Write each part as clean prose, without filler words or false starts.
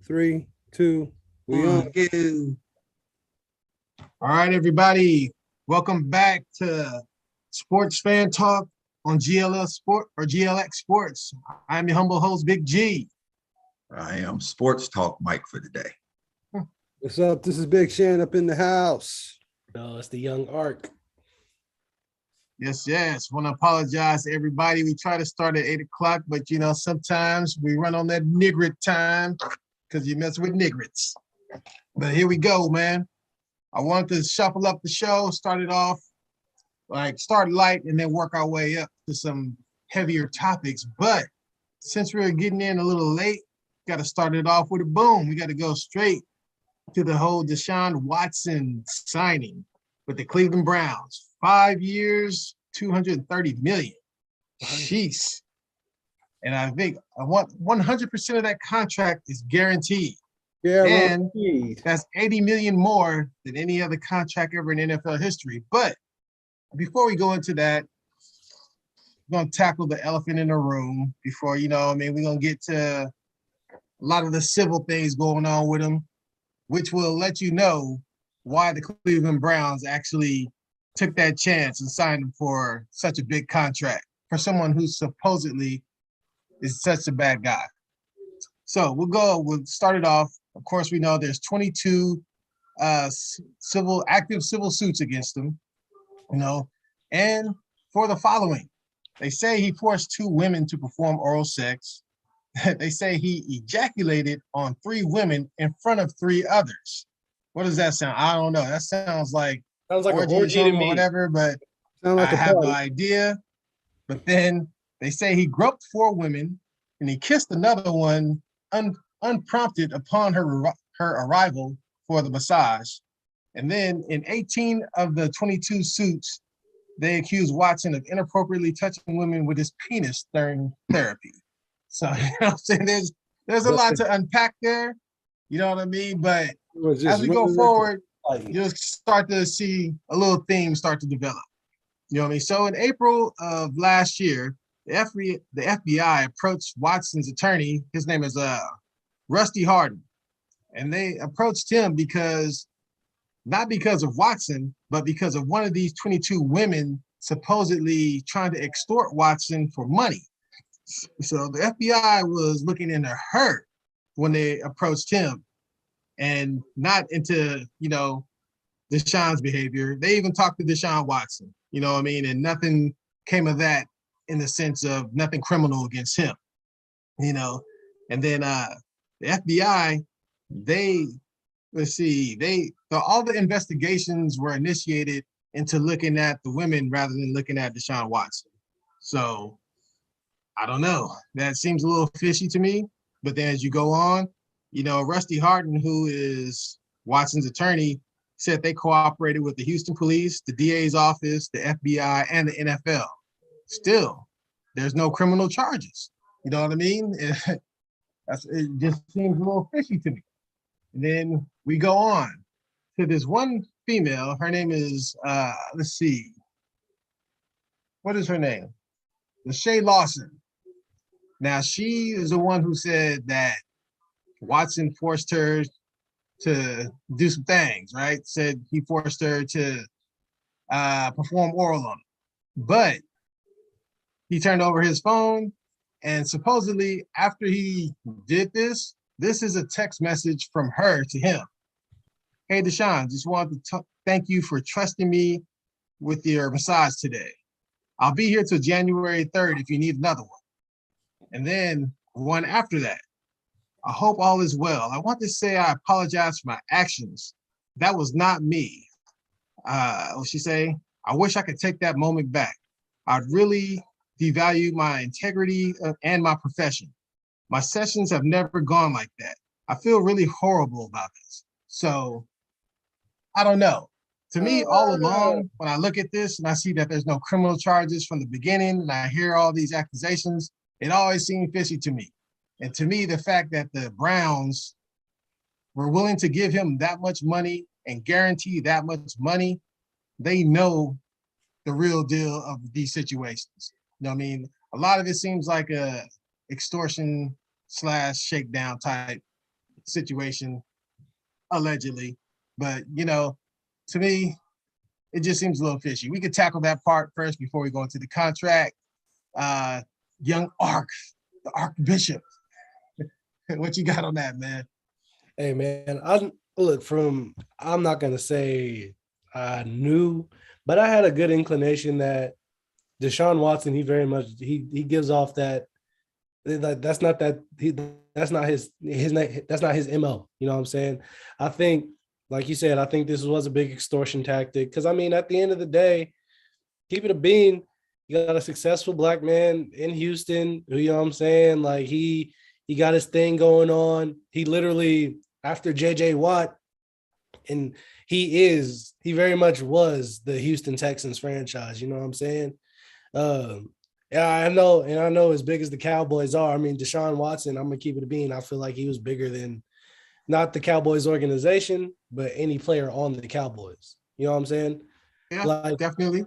3, 2, we on. Go. All right, everybody. Welcome back to Sports Fan Talk on GLX Sports. I'm your humble host, Big G. I am Sports Talk Mike for today. What's up? This is Big Shan up in the house. It's the young Ark. Yes. Want to apologize to everybody. We try to start at 8 o'clock, but sometimes we run on that nigret time because you mess with nigrets. But here we go, man. I wanted to shuffle up the show, start light and then work our way up to some heavier topics. But since we're getting in a little late, got to start it off with a boom. We got to go straight to the whole Desean Watson signing with the Cleveland Browns. 5 years, $230 million. Jeez. And I think 100% of that contract is guaranteed. And that's $80 million more than any other contract ever in NFL history. But before we go into that, we're going to tackle the elephant in the room before, we're going to get to a lot of the civil things going on with him, which will let you know why the Cleveland Browns actually took that chance and signed him for such a big contract for someone who supposedly is such a bad guy. So we'll start it off. Of course, we know there's 22 active civil suits against him, and for the following. They say he forced 2 women to perform oral sex. They say he ejaculated on 3 women in front of 3 others. What does that sound? I don't know. That sounds like an orgy to me. Or whatever, but I have no idea. But then they say he groped 4 women and he kissed another one unprompted upon her arrival for the massage. And then in 18 of the 22 suits, they accused Watson of inappropriately touching women with his penis during therapy. So, I'm saying? There's a lot to unpack there. You know what I mean? But as we go forward, you'll start to see a little theme start to develop. You know what I mean? So in April of last year, the FBI approached Watson's attorney. His name is Rusty Hardin. And they approached him not because of Watson, but because of one of these 22 women supposedly trying to extort Watson for money. So the FBI was looking into her when they approached him and not into, Desean's behavior. They even talked to Desean Watson, and nothing came of that in the sense of nothing criminal against him, And then the FBI, all the investigations were initiated into looking at the women rather than looking at Desean Watson. So I don't know. That seems a little fishy to me. But then as you go on, Rusty Hardin, who is Watson's attorney, said they cooperated with the Houston police, the DA's office, the FBI, and the NFL. Still, there's no criminal charges. You know what I mean? It just seems a little fishy to me. And then we go on to this one female. Her name is, let's see. What is her name? Lachey Lawson. Now, she is the one who said that Watson forced her to do some things, right? Said he forced her to perform oral on him. But he turned over his phone, and supposedly after he did this is a text message from her to him. Hey, Desean, just wanted to thank you for trusting me with your massage today. I'll be here till January 3rd if you need another one. And then one after that. I hope all is well. I want to say I apologize for my actions. That was not me. What she say? I wish I could take that moment back. I'd really devalue my integrity and my profession. My sessions have never gone like that. I feel really horrible about this. So I don't know. To me, all along, when I look at this and I see that there's no criminal charges from the beginning and I hear all these accusations, it always seemed fishy to me. And to me, the fact that the Browns were willing to give him that much money and guarantee that much money, they know the real deal of these situations. You know what I mean? A lot of it seems like a extortion / shakedown type situation, allegedly. But, to me, it just seems a little fishy. We could tackle that part first before we go into the contract. Young Ark, the Archbishop. What you got on that, man? Hey man, I'm not gonna say I knew, but I had a good inclination that Deshaun Watson, he very much he gives off that's not his MO. You know what I'm saying? I think, like you said, I think this was a big extortion tactic. Because I mean, at the end of the day, keep it a bean. You got a successful black man in Houston, who, you know what I'm saying? Like he got his thing going on. He literally, after JJ Watt, and he very much was the Houston Texans franchise. You know what I'm saying? Yeah, I know as big as the Cowboys are, I mean, Deshaun Watson, I'm gonna keep it a bean. I feel like he was bigger than not the Cowboys organization, but any player on the Cowboys. You know what I'm saying? Yeah, Like, definitely.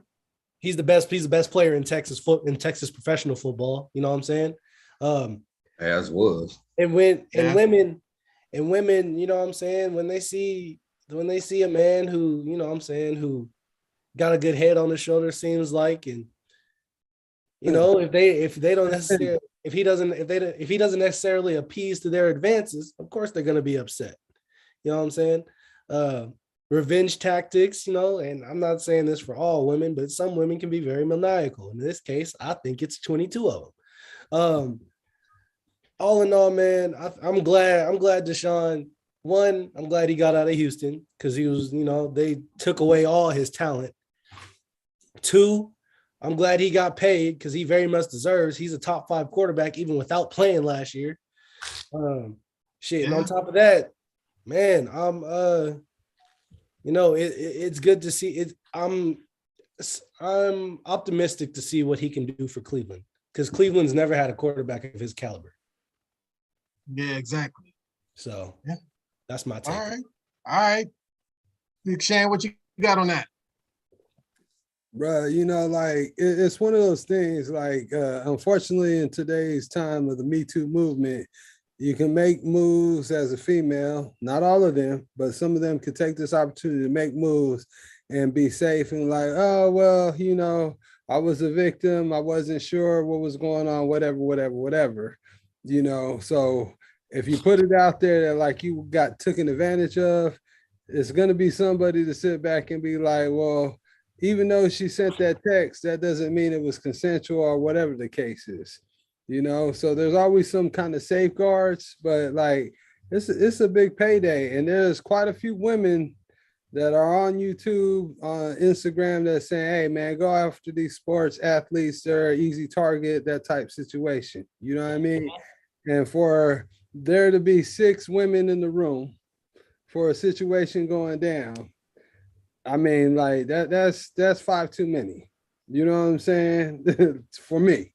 he's the best player in Texas professional football. You know what I'm saying? As was. And women, you know what I'm saying, when they see a man who, you know what I'm saying, who got a good head on his shoulder, seems like, and if he doesn't necessarily appease to their advances, of course they're going to be upset. You know what I'm saying? Revenge tactics, and I'm not saying this for all women, but some women can be very maniacal. In this case, I think it's 22 of them. All in all, man, I'm glad Deshaun won. I'm glad he got out of Houston, because he was, they took away all his talent. 2, I'm glad he got paid, because he very much deserves. He's a top 5 quarterback even without playing last year. And on top of that, man, it's good to see it. I'm optimistic to see what he can do for Cleveland, because Cleveland's never had a quarterback of his caliber. Yeah, exactly. So that's my take. All right. Big Shan, what you got on that? Bruh, like it's one of those things, like unfortunately in today's time of the Me Too movement, you can make moves as a female, not all of them, but some of them could take this opportunity to make moves and be safe and like, oh, well, I was a victim. I wasn't sure what was going on, whatever. So if you put it out there that like you got taken advantage of, it's going to be somebody to sit back and be like, well, even though she sent that text, that doesn't mean it was consensual or whatever the case is, so there's always some kind of safeguards, but like it's a big payday. And there's quite a few women that are on YouTube, on Instagram, that's saying, hey man, go after these sports athletes, they're an easy target, that type situation. You know what I mean? And for there to be 6 women in the room for a situation going down, I mean, like that's 5 too many. You know what I'm saying? For me.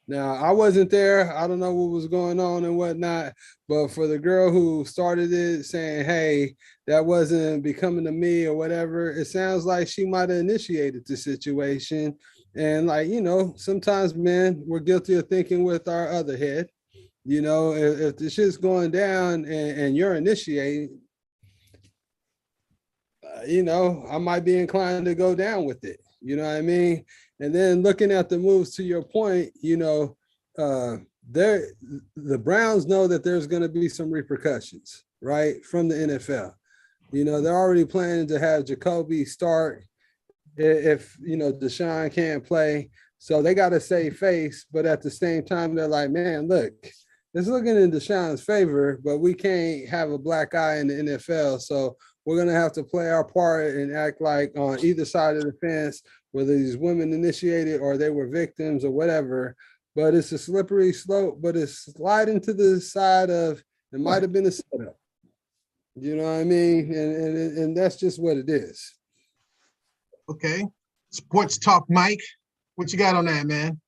Now, I wasn't there. I don't know what was going on and whatnot. But for the girl who started it saying, hey, that wasn't becoming to me or whatever, it sounds like she might have initiated the situation. And like, sometimes men, we're guilty of thinking with our other head. If the shit's going down and you're initiating, I might be inclined to go down with it. You know what I mean? And then looking at the moves, to your point, the Browns know that there's going to be some repercussions, right, from the NFL. They're already planning to have Jacoby start if Desean can't play. So they got to save face, but at the same time, they're like, man, look, it's looking in Deshaun's favor, but we can't have a black eye in the NFL. So we're going to have to play our part and act like on either side of the fence, whether these women initiated or they were victims or whatever. But it's a slippery slope, but it's sliding to the side of it might have been a setup. You know what I mean? And that's just what it is. Okay. Sports Talk, Mike. What you got on that, man?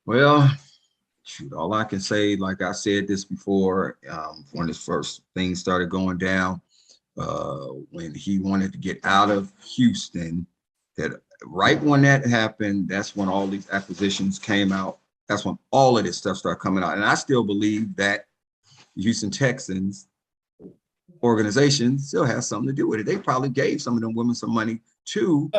Well, shoot, all I can say, like I said this before, when this first thing started going down, when he wanted to get out of Houston, that right when that happened, that's when all these acquisitions came out. That's when all of this stuff started coming out. And I still believe that Houston Texans organization still has something to do with it. They probably gave some of them women some money to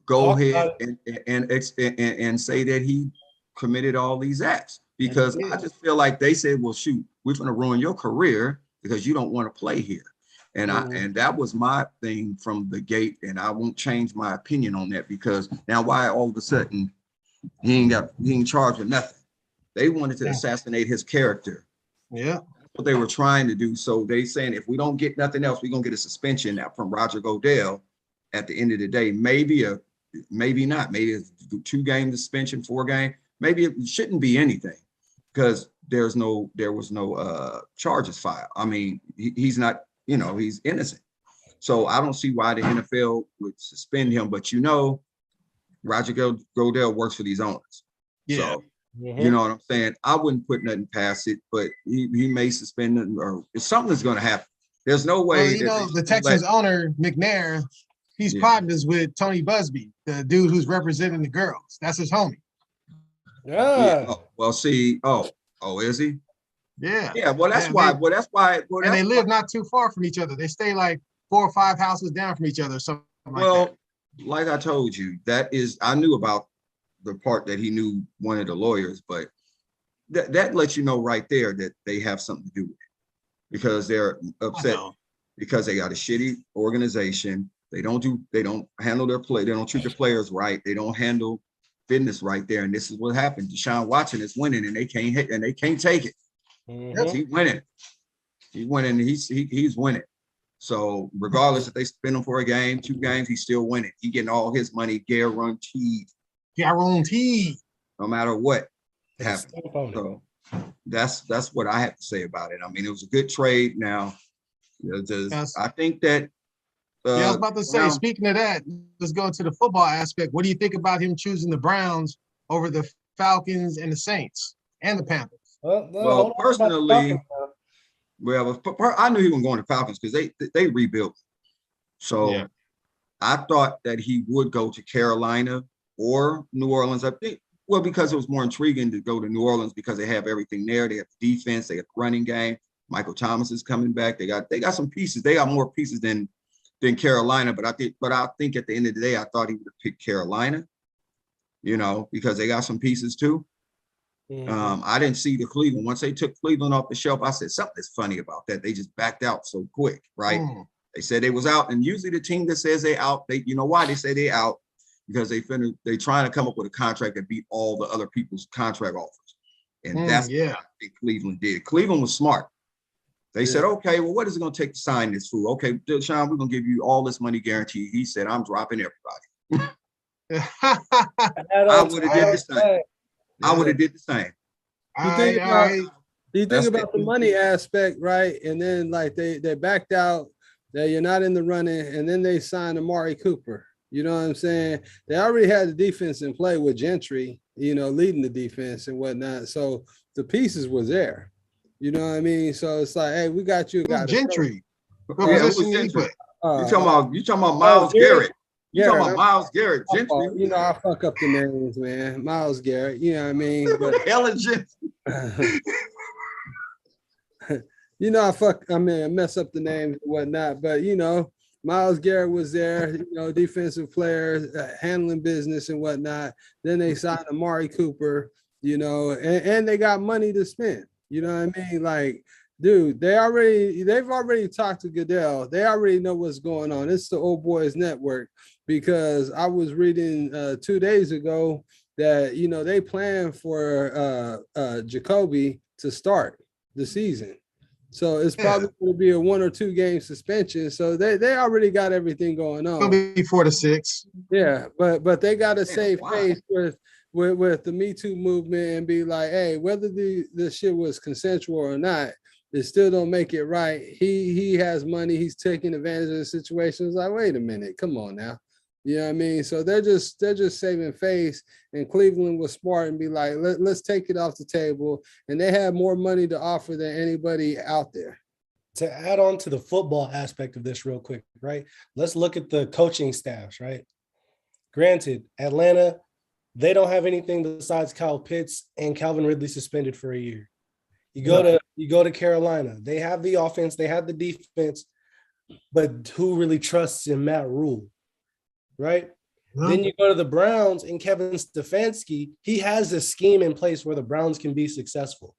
go Talk ahead about and say that he committed all these acts, because I just feel like they said, well, shoot, we're going to ruin your career because you don't want to play here. And and that was my thing from the gate, and I won't change my opinion on that, because now why all of a sudden he ain't charged with nothing? They wanted to assassinate his character. Yeah. That's what they were trying to do. So they saying, if we don't get nothing else, we're gonna get a suspension from Roger Goodell at the end of the day. Maybe not, maybe a 2-game suspension, 4-game. Maybe it shouldn't be anything, because there was no charges filed. I mean, he's not, he's innocent. So I don't see why the NFL would suspend him, but Roger Goodell works for these owners. Yeah. So you know what I'm saying? I wouldn't put nothing past it, but he may suspend it, or if something's going to happen. There's no way. The Texans owner, McNair, he's partners with Tony Busby, the dude who's representing the girls. That's his homie. Yeah. Oh, well, see. Oh, is he? Yeah. Yeah. Well, that's why. And they live not too far from each other. They stay like 4 or 5 houses down from each other. Something like that. Like I told you, I knew about the part that he knew one of the lawyers, but that lets you know right there that they have something to do with it, because they're upset because they got a shitty organization. They don't handle their play. They don't treat the players right. They don't handle business right there. And this is what happened. Deshaun Watson is winning, and they can't hit, and they can't take it. He's winning. He's winning. He's winning. So regardless if they spend him for a game, 2 games, he's still winning. He getting all his money guaranteed. No matter what happens. So that's what I have to say about it. I mean, it was a good trade. Now, I think that. I was about to say, speaking of that, let's go into the football aspect. What do you think about him choosing the Browns over the Falcons and the Saints and the Panthers? Well, personally, I knew he was going to Falcons because they rebuilt. So I thought that he would go to Carolina or New Orleans. I think, because it was more intriguing to go to New Orleans because they have everything there. They have the defense, they have the running game. Michael Thomas is coming back. They got some pieces. They got more pieces than Carolina. But I think at the end of the day, I thought he would have picked Carolina, because they got some pieces too. I didn't see the Cleveland. Once they took Cleveland off the shelf, I said something is funny about that. They just backed out so quick, right? They said they was out, and usually the team that says they out, you know why they say they out? Because they trying to come up with a contract that beat all the other people's contract offers, and that's what I think Cleveland did. Cleveland was smart. They said, okay, well, what is it going to take to sign this fool? Okay, Deshaun, we're going to give you all this money guaranteed. He said, I'm dropping everybody. I would have did the same. I would have did the same. You think about the money aspect, right? And then like they backed out, that you're not in the running, and then they signed Amari Cooper. You know what I'm saying? They already had the defense in play with Gentry, leading the defense and whatnot. So the pieces was there. You know what I mean? So it's like, hey, we got you. Gentry. You talking about Myles Garrett? You talking about Myles Garrett? Gentry. I fuck up the names, man. Myles Garrett. You know what I mean? What the hell is Gentry? I mess up the names and whatnot, but Myles Garrett was there, defensive players, handling business and whatnot. Then they signed Amari Cooper, and they got money to spend. You know what I mean? Like, dude, they've already talked to Goodell. They already know what's going on. It's the old boys network, because I was reading 2 days ago that, they plan for Jacoby to start the season. So it's probably going to be a 1 or 2 game suspension. So they already got everything going on. It'll be 4 to 6. Yeah, but they got to save face with the Me Too movement and be like, hey, whether the shit was consensual or not, it still don't make it right. He has money. He's taking advantage of the situation. It's like, wait a minute, come on now. You know what I mean? So they're just saving face, and Cleveland was smart and be like, let's take it off the table. And they have more money to offer than anybody out there. To add on to the football aspect of this real quick, right? Let's look at the coaching staffs, right? Granted, Atlanta, they don't have anything besides Kyle Pitts and Calvin Ridley suspended for a year. You go to Carolina, they have the offense, they have the defense, but who really trusts in Matt Rule, right? Yeah. Then you go to the Browns and Kevin Stefanski. He has a scheme in place where the Browns can be successful.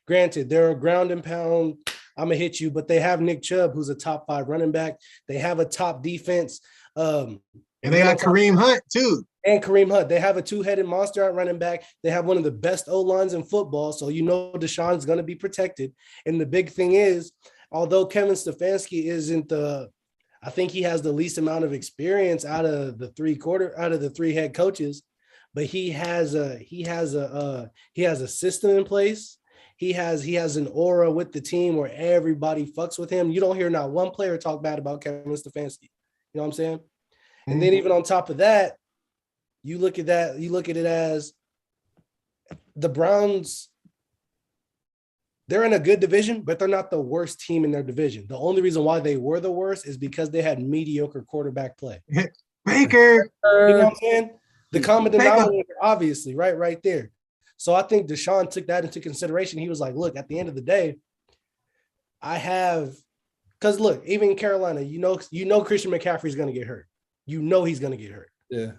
Granted, they're a ground and pound, I'm going to hit you, but they have Nick Chubb, who's a top 5 running back. They have a top defense. And they got Kareem Hunt, too. And Kareem Hunt. They have a two-headed monster at running back. They have one of the best O-lines in football, so you know Desean is going to be protected. And the big thing is, although Kevin Stefanski isn't I think he has the least amount of experience out of the three head coaches, but he has a system in place. He has an aura with the team where everybody fucks with him. You don't hear not one player talk bad about Kevin Stefanski. You know what I'm saying? Mm-hmm. And then even on top of that, you look at it as the Browns. They're in a good division, but they're not the worst team in their division. The only reason why they were the worst is because they had mediocre quarterback play. Baker. You know what I'm saying? The common denominator, obviously, right there. So I think Desean took that into consideration. He was like, look, at the end of the day, because look, even in Carolina, you know Christian McCaffrey is going to get hurt. You know he's going to get hurt. Yeah.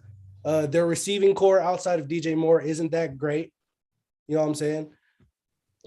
Their receiving core outside of DJ Moore isn't that great. You know what I'm saying?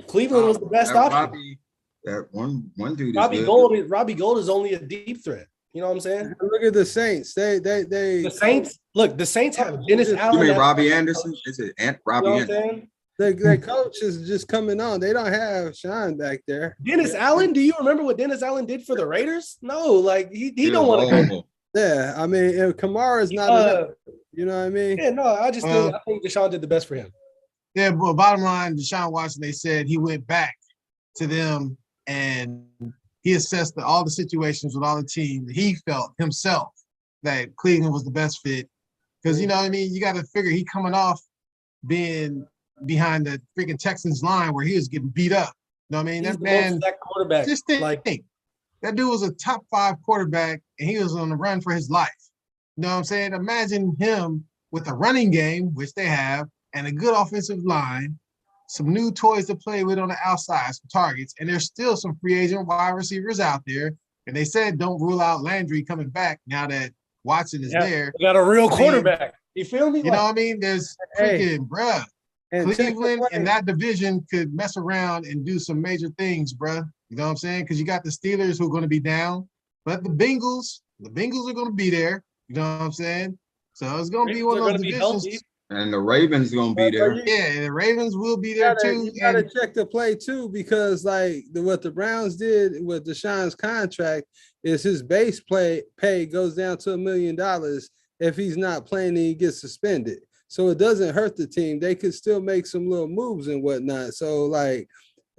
Cleveland was the best option. That one dude. Robbie Gold is only a deep threat. You know what I'm saying? Look at the Saints. The Saints. Look, the Saints have Dennis Allen. You mean Robbie Anderson? Is it Robbie Anderson? Their coach is just coming on. They don't have Sean back there. Dennis Allen. Do you remember what Dennis Allen did for the Raiders? No, like he don't want to go. Yeah, I mean, if Kamara is not enough, you know what I mean? Yeah, no, I think Desean did the best for him. Yeah, but bottom line, Deshaun Watson, they said he went back to them and he assessed all the situations with all the teams. He felt himself that Cleveland was the best fit. Because, you know what I mean? You got to figure he coming off being behind the freaking Texans line where he was getting beat up. You know what I mean? He's that man, that quarterback. Just think, that dude was a top 5 quarterback and he was on the run for his life. You know what I'm saying? Imagine him with a running game, which they have, and a good offensive line, some new toys to play with on the outside, some targets, and there's still some free agent wide receivers out there. And they said don't rule out Landry coming back now that Watson is there. We got a real quarterback. You feel me? You know what I mean? There's freaking bruh. Cleveland in that division could mess around and do some major things, bruh. You know what I'm saying? Because you got the Steelers who are going to be down, but the Bengals are going to be there. You know what I'm saying? So it's going to be one of those divisions. And the Ravens going to be there. Yeah, the Ravens will be there too. You got to check the play too, because like what the Browns did with Deshaun's contract is his base pay goes down to $1 million if he's not playing and he gets suspended. So it doesn't hurt the team. They could still make some little moves and whatnot. So like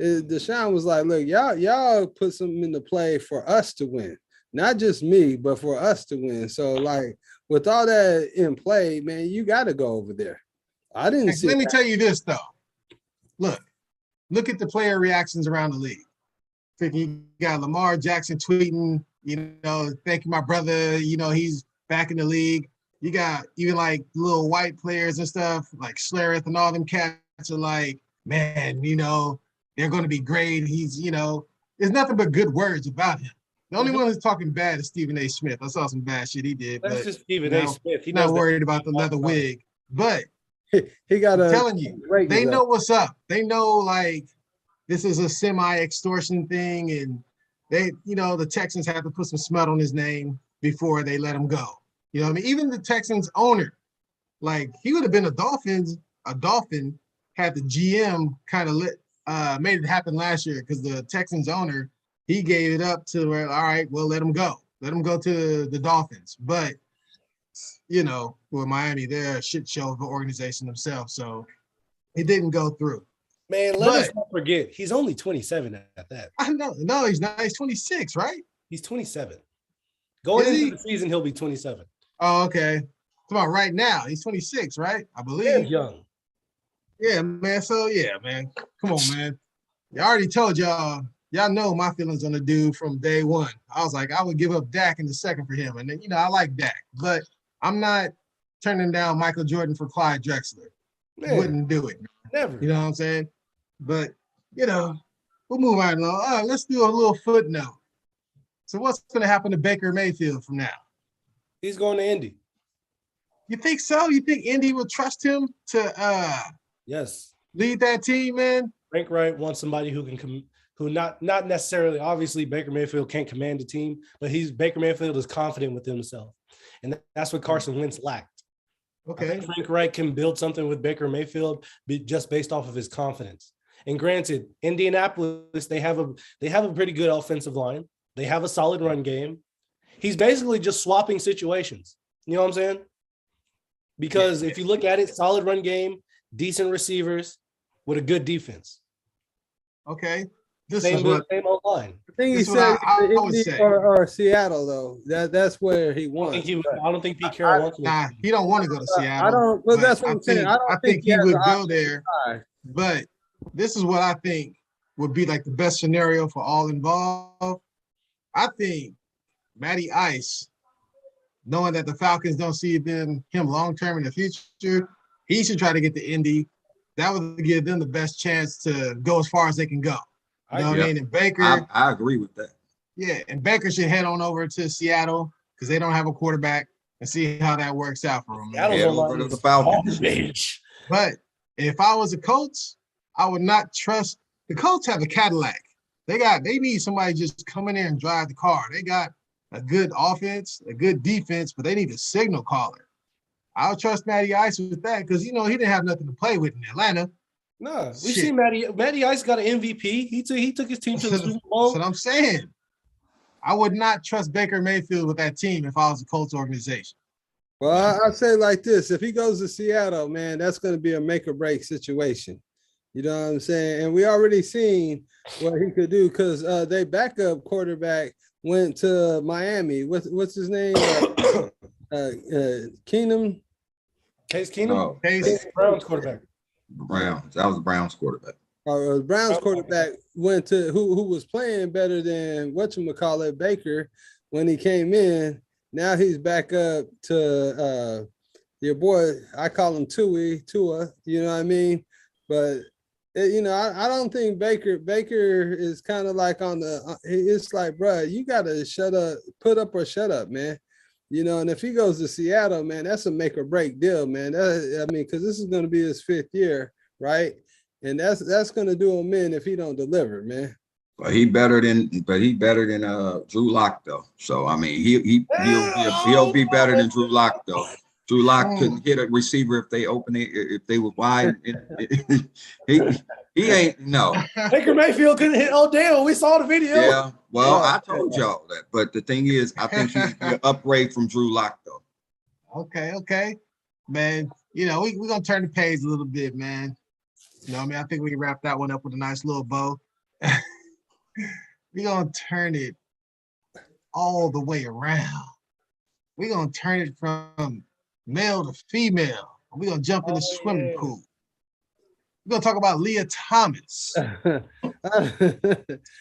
Deshaun was like, look, y'all put something into play for us to win. Not just me, but for us to win. So like with all that in play, man, you got to go over there. I didn't see. Let me tell you this though. Look at the player reactions around the league. You got Lamar Jackson tweeting, you know, thank you, my brother. You know, he's back in the league. You got even like little white players and stuff like Schlereth and all them cats are like, man, you know, they're going to be great. He's, you know, there's nothing but good words about him. The only one who's talking bad is Stephen A. Smith. I saw some bad shit he did. That's but, just Stephen A. Smith. He's not worried about the leather wig. But he got I'm telling you, they know what's up. They know like this is a semi-extortion thing, and they, you know, the Texans have to put some smut on his name before they let him go. You know what I mean? Even the Texans owner, like he would have been a Dolphin had the GM kind of made it happen last year because the Texans owner, he gave it up to where, all right, well, let him go. Let him go to the Dolphins. But, you know, with Miami, they're a shit show of an organization themselves. So it didn't go through. Man, let us not forget, he's only 27 at that. I know. No, he's not. He's 26, right? He's 27. Going into the season, he'll be 27. Oh, okay. It's about right now. He's 26, right? I believe. Yeah, young. Yeah, man. So, yeah, man. Come on, man. I already told y'all know my feelings on the dude from day one. I was like, I would give up Dak in the second for him. And then, you know, I like Dak. But I'm not turning down Michael Jordan for Clyde Drexler. Man, wouldn't do it. Never. You know what I'm saying? But, you know, we'll move right along. Let's do a little footnote. So what's going to happen to Baker Mayfield from now? He's going to Indy. You think so? You think Indy will trust him to Yes. lead that team, man? Frank Wright wants somebody who can who not necessarily, obviously Baker Mayfield can't command the team, but Baker Mayfield is confident with himself. And that's what Carson Wentz lacked. Okay. Frank Wright can build something with Baker Mayfield just based off of his confidence. And granted, Indianapolis, they have a pretty good offensive line. They have a solid run game. He's basically just swapping situations. You know what I'm saying? Because if you look at it, solid run game, decent receivers with a good defense. Okay. This Same is what same old line. I think he This is said what I would Indy say. or Seattle though. That's where he I wants. don't think Pete Carroll wants him. nah, he don't want to go to Seattle. I don't. But that's what I I'm saying. think, I don't think he has would an go option there. to try. But this is what I think would be like the best scenario for all involved. I think Matty Ice, knowing that the Falcons don't see him long term in the future, he should try to get to Indy. That would give them the best chance to go as far as they can go. You know what I mean? And Baker, I agree with that. yeah, and Baker should head on over to Seattle because they don't have a quarterback and see how that works out for him. Head over to the Falcons. But if I was a coach, I would not trust the Colts have a Cadillac. They need somebody just come in there and drive the car. They got a good offense, a good defense, but they need a signal caller. I'll trust Matty Ice with that because he didn't have nothing to play with in Atlanta. No, we've seen Matty Ice got an MVP. He took his team to the Super Bowl. That's what I'm saying. I would not trust Baker Mayfield with that team if I was a Colts organization. Well, I say like this: if he goes to Seattle, man, that's going to be a make or break situation. You know what I'm saying? And we already seen what he could do because their backup quarterback went to Miami. What's his name? Keenum. Case Keenum. No, Case Browns quarterback. Browns. That was the Browns quarterback. Browns quarterback went to who was playing better than whatchamacallit Baker when he came in. Now he's back up to your boy. I call him Tua. You know what I mean? But I don't think Baker is kind of like on the. It's like, bro, you gotta shut up, put up or shut up, man. And if he goes to Seattle, man, that's a make or break deal, man. Because this is going to be his 5th year, right? And that's going to do him in if he don't deliver, man. But he better than Drew Lock though. So I mean, he'll be better than Drew Lock though. Drew Lock couldn't hit a receiver if they open it, if they were wide. He ain't no. Baker Mayfield couldn't hit. Oh damn, we saw the video. Yeah, well, I told y'all that. But the thing is, I think he's an upgrade from Drew Lock though. Okay, man. We're gonna turn the page a little bit, man. I think we can wrap that one up with a nice little bow. We're gonna turn it all the way around. We're gonna turn it from male to female. We're gonna jump in the swimming pool. We're gonna talk about Leah Thomas,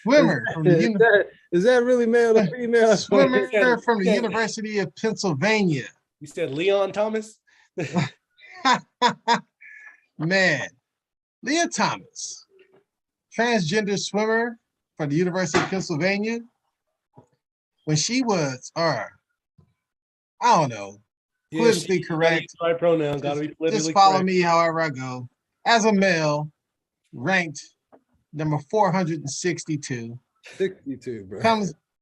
swimmer from is that really male to female? Swimmer from the University of Pennsylvania. You said Leon Thomas? Man, Leah Thomas, transgender swimmer from the University of Pennsylvania. When she was, I don't know, politically correct. Right pronouns, gotta be politically just follow correct. me however I go. As a male, ranked number 462. 62, bro.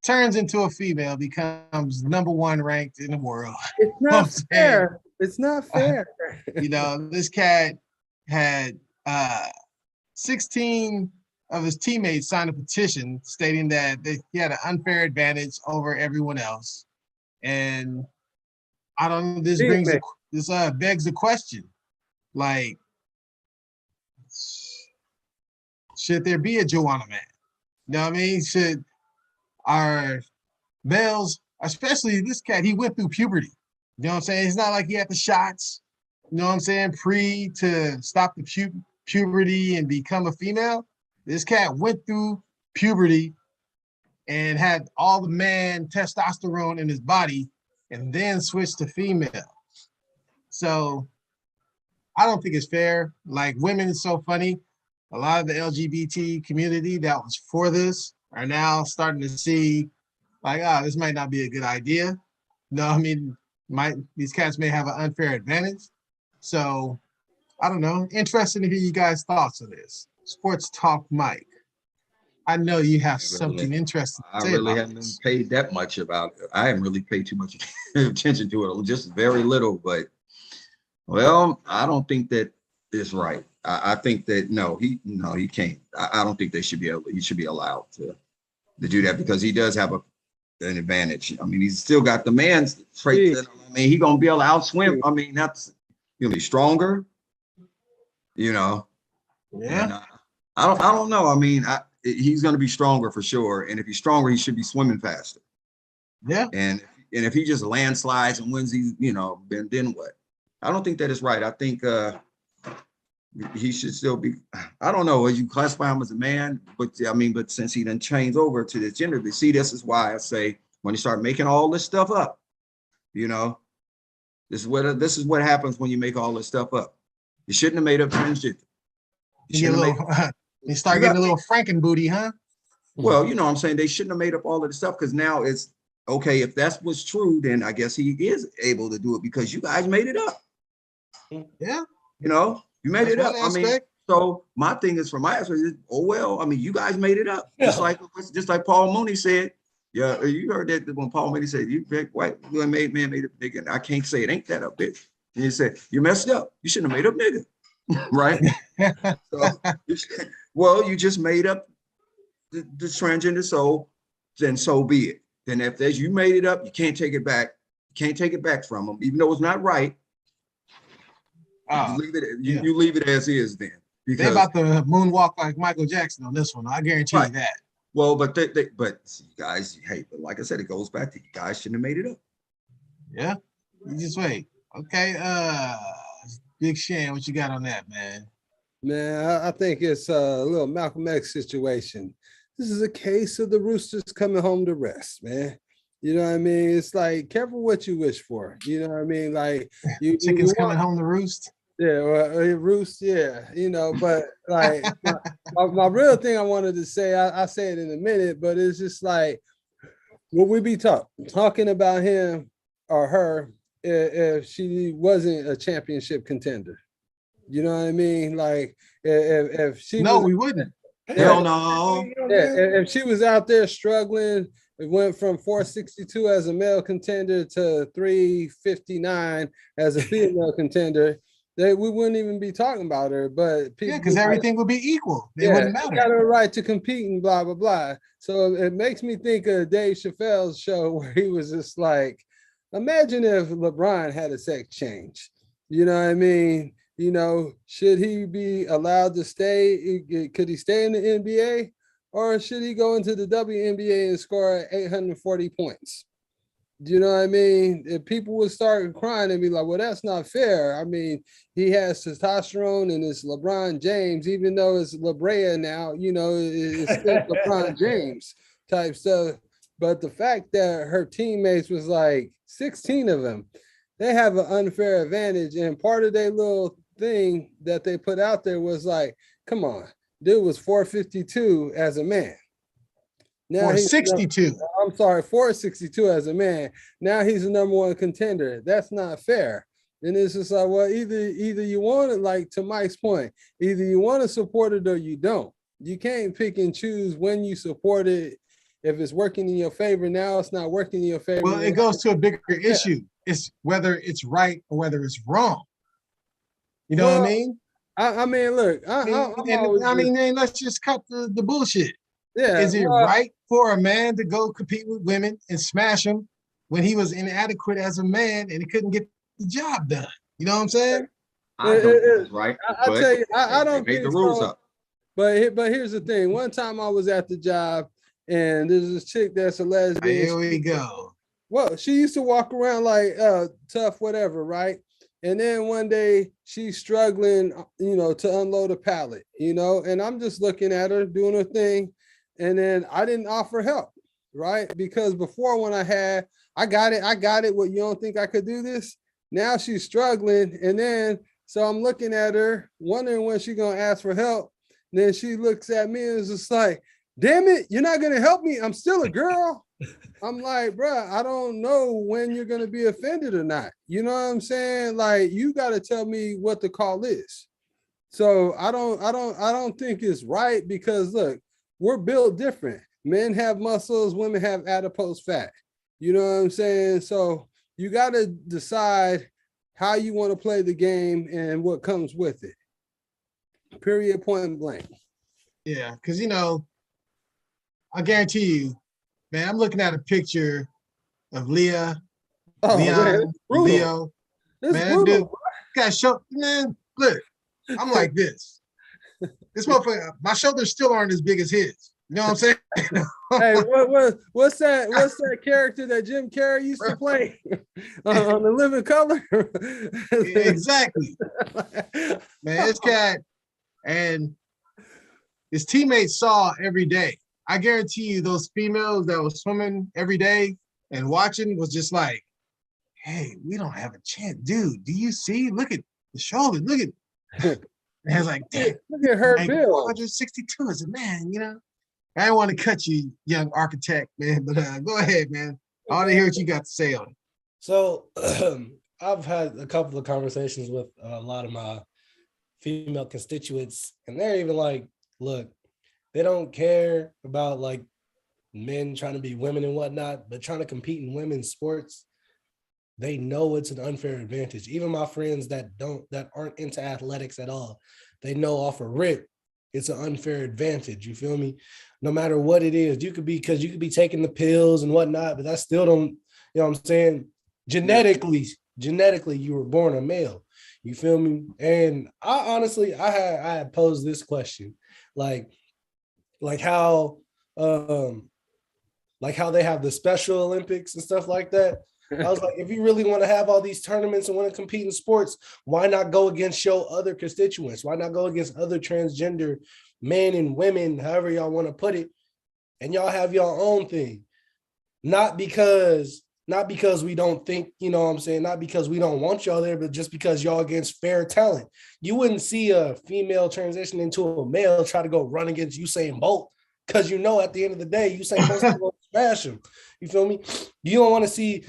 Turns into a female, becomes number 1 ranked in the world. It's not fair. It's not fair. This cat had 16 of his teammates sign a petition stating that he had an unfair advantage over everyone else. And I don't know, this begs the question, like, should there be a Joanna Man? You know what I mean? Should our males, especially this cat, he went through puberty. You know what I'm saying? It's not like he had the shots, you know what I'm saying, to stop the puberty and become a female. This cat went through puberty and had all the man testosterone in his body and then switched to female. So I don't think it's fair. Like, women is so funny. A lot of the LGBT community that was for this are now starting to see like, ah, this might not be a good idea. No, I mean, these cats may have an unfair advantage. So I don't know. Interested to hear you guys' thoughts on this. Sports Talk Mike. I know you have something interesting to I say really about haven't this. paid that much about it. I haven't really paid too much attention to it, just very little. But well, I don't think that is right. I think that he can't. I don't think they should be able. He should be allowed to do that because he does have an advantage. I mean, he's still got the man's traits. Yeah. I mean, he's gonna be able to outswim. I mean, he'll be stronger. You know, Yeah. and I don't know. I mean, he's going to be stronger for sure. And if he's stronger, he should be swimming faster. Yeah. And if he just landslides and wins these, then what? I don't think that is right. I think he should still be. I don't know. As you classify him as a man, but I mean, but since he then changed over to this gender, see, this is why I say when you start making all this stuff up, this is what happens when you make all this stuff up. You shouldn't have made up transgender. You start getting a little Franken booty, huh? Well, I'm saying they shouldn't have made up all of the stuff because now it's okay. If that's what's true, then I guess he is able to do it because you guys made it up. Yeah. You made That's it up. one I mean, aspect. so my thing is from my aspect is, oh well, I mean, you guys made it up. Yeah. Just like Paul Mooney said. Yeah, you heard that when Paul Mooney said, "You big white made man made a nigga." I can't say it ain't that up, bitch. And he said, "You messed up. You shouldn't have made up nigga." Right? So, you just made up the transgender, so then so be it. Then if there's you made it up, you can't take it back. You can't take it back from them, even though it's not right. You leave it as is then. Because they're about to moonwalk like Michael Jackson on this one. I guarantee you that. Well, but you guys, hey, but like I said, it goes back to you guys shouldn't have made it up. Yeah. You just wait. Okay. Big Shan, what you got on that, man? Man, I think it's a little Malcolm X situation. This is a case of the roosters coming home to rest, man. You know what I mean? It's like, careful what you wish for. You know what I mean? Like, chickens coming home to roost. Yeah, well, roost, yeah, but like my real thing I wanted to say, I say it in a minute, but it's just like, will we be talking about him or her if she wasn't a championship contender? You know what I mean? Like if she we wouldn't. Hell no. Yeah, if she was out there struggling, it went from 462 as a male contender to 359 as a female contender. We wouldn't even be talking about her, but people, because everything would be equal. It wouldn't matter. Got a right to compete and blah blah blah. So it makes me think of Dave Chappelle's show where he was just like, imagine if LeBron had a sex change. You know what I mean? Should he be allowed to stay? Could he stay in the NBA, or should he go into the WNBA and score 840 points? Do you know what I mean? If people would start crying and be like, well, that's not fair. I mean, he has testosterone and it's LeBron James, even though it's LeBrea now, it's still LeBron James type stuff. But the fact that her teammates was like 16 of them, they have an unfair advantage. And part of their little thing that they put out there was like, come on, dude was 452 as a man. Now 462. I'm sorry, 462 as a man. Now he's the number one contender. That's not fair. And it's just like, well, either you want it, like to Mike's point, either you want to support it or you don't. You can't pick and choose when you support it. If it's working in your favor now, it's not working in your favor. Well, it goes to a bigger issue. It's whether it's right or whether it's wrong. You know what I mean? I mean, look, then let's just cut the bullshit. Yeah. Is it right for a man to go compete with women and smash them when he was inadequate as a man and he couldn't get the job done? You know what I'm saying? I don't think it's right. I tell you, I don't make think the rules so. up. But here's the thing. One time I was at the job and there's this chick that's a lesbian. Here we go. Well, she used to walk around like tough, whatever, right? And then one day she's struggling, to unload a pallet, and I'm just looking at her doing her thing. And then I didn't offer help, right? Because before when I got it. What, you don't think I could do this? Now she's struggling. And then, so I'm looking at her, wondering when she's going to ask for help. And then she looks at me and is just like, damn it, you're not gonna help me. I'm still a girl. I'm like, bro, I don't know when you're gonna be offended or not. You know what I'm saying? Like, you gotta tell me what the call is. So I don't think it's right because look, we're built different. Men have muscles, women have adipose fat. You know what I'm saying? So you got to decide how you want to play the game and what comes with it. Period, point blank. Yeah, because I guarantee you, man, I'm looking at a picture of Leon, Man, Leo. it's Man, brutal. dude, got show, man, look, I'm like this. This motherfucker, my shoulders still aren't as big as his. You know what I'm saying? Hey, what's that character that Jim Carrey used to play on The Living Color? Exactly. Man, this cat and his teammates saw every day. I guarantee you those females that was swimming every day and watching was just like, hey, we don't have a chance. Dude, do you see? Look at the shoulder. Look at and I was like, damn, look at her like, bill. 462 is a man, I didn't want to cut you, young architect, man, but go ahead, man. I want to hear what you got to say on it. So I've had a couple of conversations with a lot of my female constituents, and they're even like, look, they don't care about like men trying to be women and whatnot, but trying to compete in women's sports, they know it's an unfair advantage. Even my friends that aren't into athletics at all, they know off a rip, it's an unfair advantage. You feel me? No matter what it is, you could be taking the pills and whatnot, but that still don't, you know what I'm saying? Genetically, you were born a male. You feel me? And I honestly, I had posed this question, like how they have the Special Olympics and stuff like that. I was like, if you really want to have all these tournaments and want to compete in sports, why not go against your other constituents? Why not go against other transgender men and women, however y'all want to put it, and y'all have your own thing? Not because we don't think, you know what I'm saying, not because we don't want y'all there, but just because y'all against fair talent. You wouldn't see a female transition into a male try to go run against Usain Bolt, because at the end of the day, Usain Bolt's going to smash him. You feel me? You don't want to see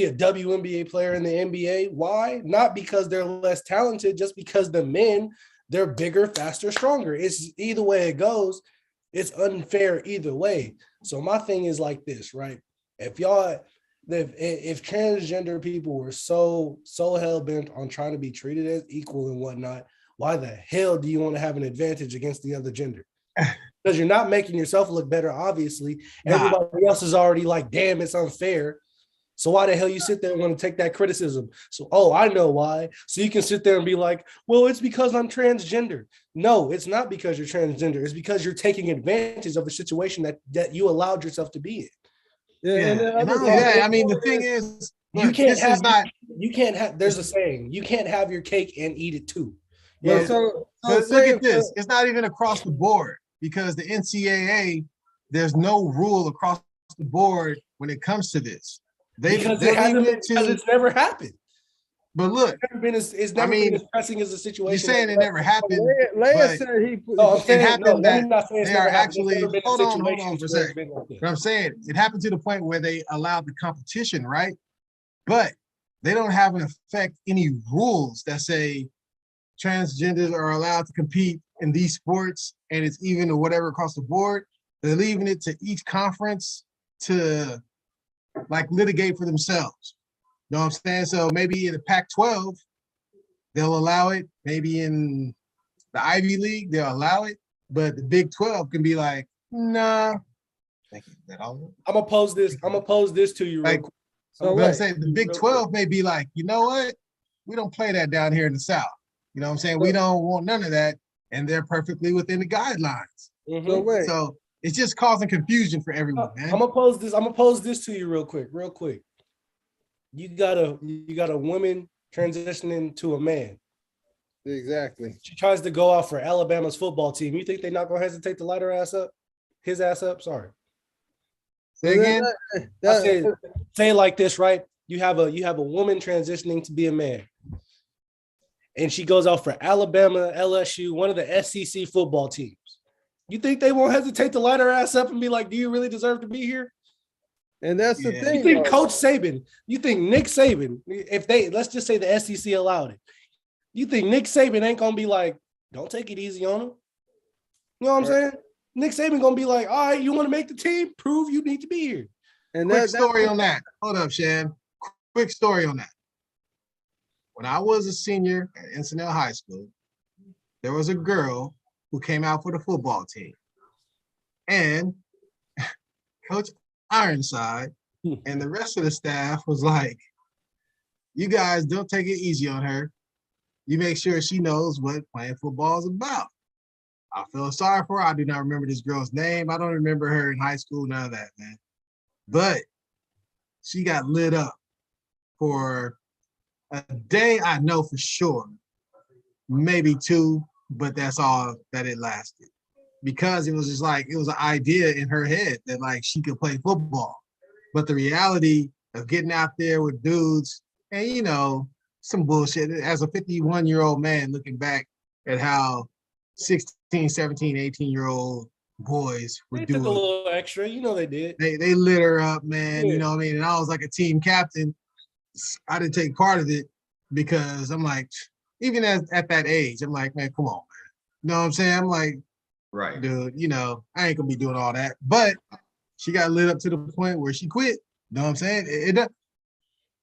a WNBA player in the NBA. Why? Not because they're less talented, just because the men, they're bigger, faster, stronger. It's either way it goes, it's unfair either way. So my thing is like this, right? If transgender people were so hell-bent on trying to be treated as equal and whatnot, why the hell do you want to have an advantage against the other gender? Because you're not making yourself look better, obviously. Everybody else is already like, damn, it's unfair. So why the hell you sit there and want to take that criticism? So, I know why. So you can sit there and be like, well, it's because I'm transgender. No, it's not because you're transgender. It's because you're taking advantage of a situation that you allowed yourself to be in. Yeah. And not only that, I mean, the thing is, look, there's a saying, you can't have your cake and eat it too. Yeah. So look at this. It's not even across the board, because the NCAA, there's no rule across the board when it comes to this. Because it's never happened. But look, it's never been as pressing as a situation. You're saying it never happened. Leia said it happened that they are actually, hold on for a second. But I'm saying it happened to the point where they allowed the competition, right? But they don't have in effect any rules that say transgenders are allowed to compete in these sports and it's even or whatever across the board. They're leaving it to each conference to like litigate for themselves. You know what I'm saying? So maybe in the Pac-12, they'll allow it. Maybe in the Ivy League, they'll allow it. But the Big 12 can be like, nah. I'm gonna pose this to you real quick. So I'm saying the Big 12 may be like, you know what? We don't play that down here in the South. You know what I'm saying? We don't want none of that. And they're perfectly within the guidelines. Mm-hmm. So it's just causing confusion for everyone, man. I'm gonna pose this to you real quick. You got a woman transitioning to a man. Exactly. She tries to go out for Alabama's football team. You think they're not gonna hesitate to light his ass up? Sorry. Say again? Say it like this, right? You have a woman transitioning to be a man. And she goes out for Alabama, LSU, one of the SEC football teams. You think they won't hesitate to line her ass up and be like, do you really deserve to be here? And that's the thing. You think Coach Saban, you think Nick Saban, if let's just say the SEC allowed it, you think Nick Saban ain't going to be like, don't take it easy on him? You know what I'm saying? Nick Saban going to be like, all right, you want to make the team? Prove you need to be here. And quick story on that. Hold up, Shan. Quick story on that. When I was a senior at Encinal High School, there was a girl who came out for the football team. And Coach Ironside and the rest of the staff was like, you guys don't take it easy on her. You make sure she knows what playing football is about. I feel sorry for her. I do not remember this girl's name. I don't remember her in high school, none of that, man. But she got lit up for a day, I know for sure. Maybe 2, but that's all that it lasted. Because it was just like, it was an idea in her head that like she could play football. But the reality of getting out there with dudes and, you know, some bullshit, as a 51-year-old man looking back at how 16, 17, 18-year-old boys were doing. They took a little extra, you know they did. They lit her up, man, Yeah. You know what I mean? And I was like a team captain. I didn't take part of it because I'm like, even at that age, I'm like, man, come on, man. You know what I'm saying? I'm like, Right. dude, you know, I ain't gonna be doing all that. But she got lit up to the point where she quit. You know what I'm saying?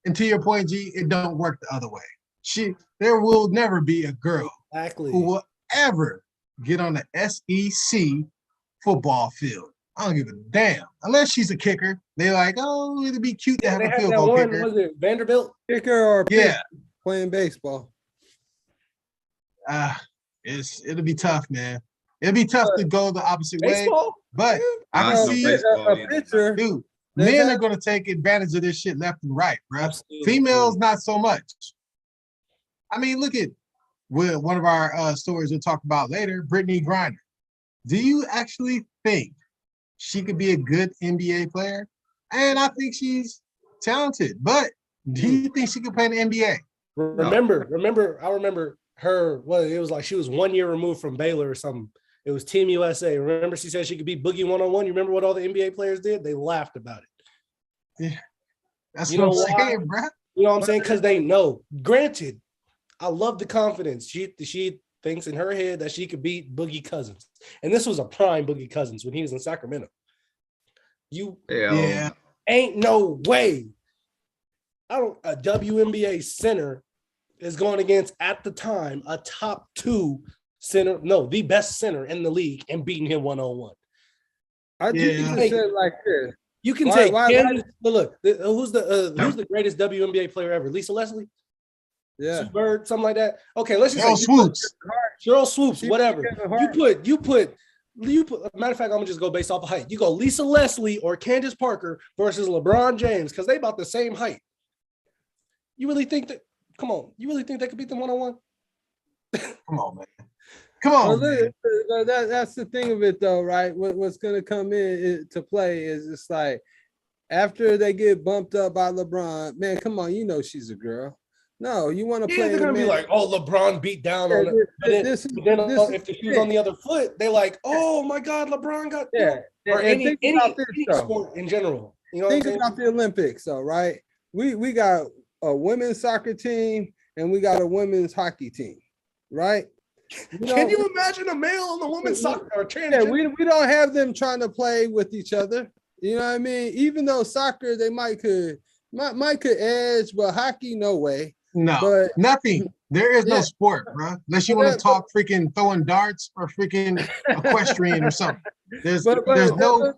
And to your point, G, it don't work the other way. There will never be a girl who will ever get on the SEC football field. I don't give a damn. Unless she's a kicker. They're like, oh, it'd be cute to have a field goal kicker. Was it Vanderbilt? Kicker or yeah, playing baseball. It'll be tough, man. It'll be tough to go the opposite Baseball? way. But I can see a pitcher. Dude, men are going to take advantage of this shit left and right, bro. Absolutely. Females, not so much. I mean, look at one of our stories we'll talk about later, Britney Griner. Do you actually think she could be a good NBA player? And I think she's talented, but do you think she could play in the NBA? I remember her, it was like she was 1 year removed from Baylor or something. It was Team USA. Remember she said she could beat Boogie one-on-one? You remember what all the NBA players did? They laughed about it. Yeah, that's what I'm saying, bro. You know what I'm saying? Because they know. Granted, I love the confidence. She thinks in her head that she could beat Boogie Cousins. And this was a prime Boogie Cousins when he was in Sacramento. Ain't no way a WNBA center is going against, at the time, a top 2 center, the best center in the league, and beating him one-on-one. I think you can say it like this. You can take Candace, but look, who's the greatest WNBA player ever? Lisa Leslie? Yeah. Sue Bird, something like that. Okay, let's just say Cheryl Swoops, whatever. You put matter of fact, I'm gonna just go based off of height. You go Lisa Leslie or Candace Parker versus LeBron James, because they about the same height. You really think that? Come on, you really think they could beat them one-on-one? Come on, man. Come on. Well, that's the thing of it, though, right? What's going to come in to play is it's like after they get bumped up by LeBron, man, come on, you know she's a girl. No, you want to play. They're going to be like, oh, LeBron beat down on it. If the shoe's on the other foot, they're like, oh, my God, LeBron got or any sport in general. You know, think about the Olympics, though, right? We got a women's soccer team and we got a women's hockey team, right? Can you imagine a male on the women's soccer or transgender? Yeah, we don't have them trying to play with each other. You know what I mean? Even though soccer, they might could edge, but hockey, no way. No, but nothing. There is no sport, bro. Unless you want to talk freaking throwing darts or freaking equestrian or something. There's no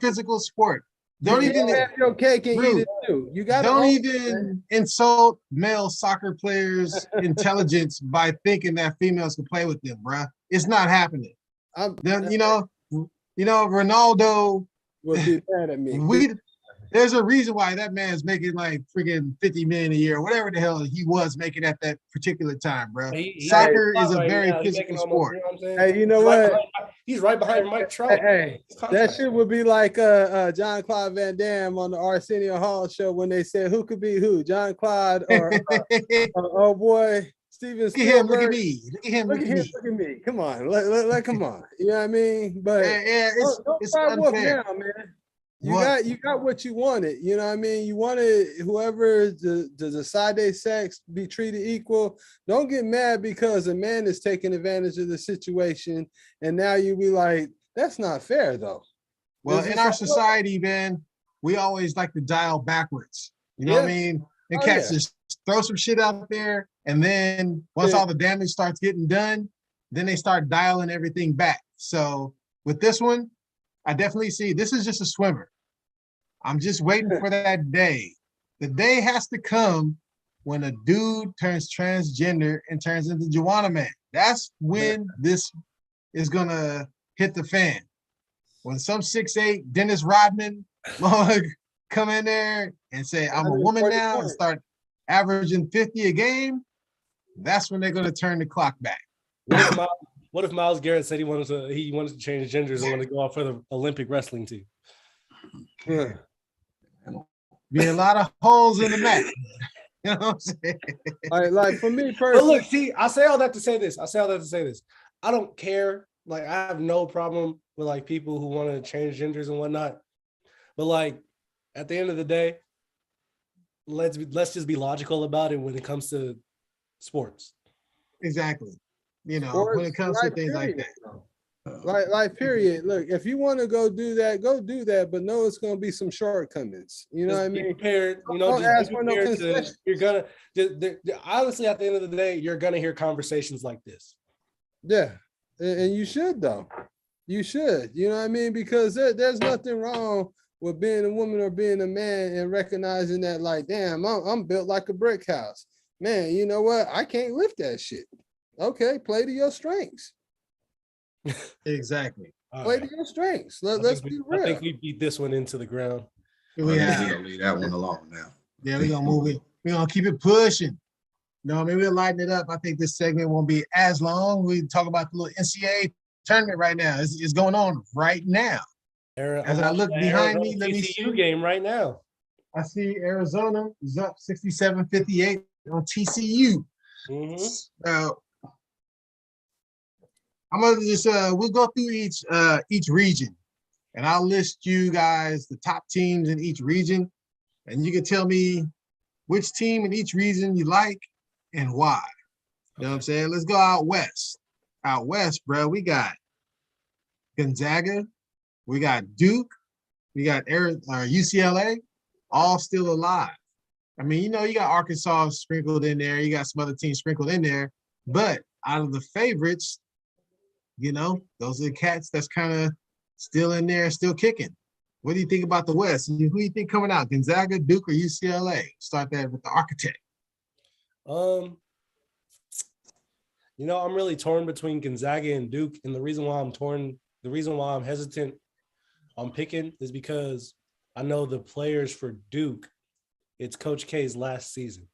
physical sport. Don't even have your cake and eat it too. You got don't even insult male soccer players' intelligence by thinking that females can play with them, bruh. It's not happening. Ronaldo would be mad at me. There's a reason why that man's making like freaking 50 million a year, whatever the hell he was making at that particular time, bro. Soccer is a very physical sport. Hey, you know what? He's right behind Mike Trout. Hey, that shit would be like John Claude Van Damme on the Arsenio Hall show when they said who could be who, John Claude or oh boy, Steven Look at him. Look at Spielberg. me. Look at him. Look Look at at him. me. Look at me. Come on. Come on. You know what I mean? But Yeah, don't it's cry wolf unfair. now, man. What? You got what you wanted. You know what I mean? You wanted whoever to decide their sex be treated equal. Don't get mad because a man is taking advantage of the situation, and now you be like, that's not fair though. Well, It's in just our like, society, man, we always like to dial backwards. You know what I mean? And Oh, cats yeah. just throw some shit out there, and then once Yeah. all the damage starts getting done, then they start dialing everything back. So with this one, I definitely see this is just a swimmer. I'm just waiting for that day. The day has to come when a dude turns transgender and turns into Joanna Man. That's when this is gonna hit the fan. When some 6'8" Dennis Rodman come in there and say, I'm a woman now and start averaging 50 a game, that's when they're gonna turn the clock back. What if Myles Garrett said he wanted to change genders and wanted to go out for the Olympic wrestling team? Yeah. Be a lot of holes in the mat. You know what I'm saying? Like for me But personally, look, see, I say all that to say this. I don't care. Like, I have no problem with like people who want to change genders and whatnot. But like, at the end of the day, let's just be logical about it when it comes to sports. Exactly. You know, sports, when it comes to things like period. that. Like period. Look, if you want to go do that, but know it's gonna be some shortcomings. You know Just what I be mean? prepared. You know, Don't just ask be for no prepared concessions. you're gonna honestly, at the end of the day, you're gonna hear conversations like this. Yeah, and you should though. You should. You know what I mean? Because there's nothing wrong with being a woman or being a man and recognizing that, like, damn, I'm built like a brick house. Man, you know what? I can't lift that shit. Okay, play to your strengths. Exactly. Play to your strengths. Let's be real. I think we beat this one into the ground. We have. We'll leave that one alone now. Yeah, we're gonna move it. We're gonna keep it pushing. No, maybe we'll lighten it up. I think this segment won't be as long. We talk about the little NCAA tournament right now. It's going on right now. As I look behind me, let me see. TCU game right now. I see Arizona is up 67-58 on TCU. Mm-hmm. I'm gonna just we'll go through each region, and I'll list you guys the top teams in each region, and you can tell me which team in each region you like and why. You know what I'm saying? Let's go out west. Out west, bro, we got Gonzaga, we got Duke, we got UCLA, all still alive. I mean, you know, you got Arkansas sprinkled in there, you got some other teams sprinkled in there, but out of the favorites, you know, those are the cats that's kind of still in there, still kicking. What do you think about the West? Who do you think coming out, Gonzaga, Duke, or UCLA? Start that with the architect. You know, I'm really torn between Gonzaga and Duke, and the reason why I'm hesitant on picking is because I know the players for Duke, it's Coach K's last season.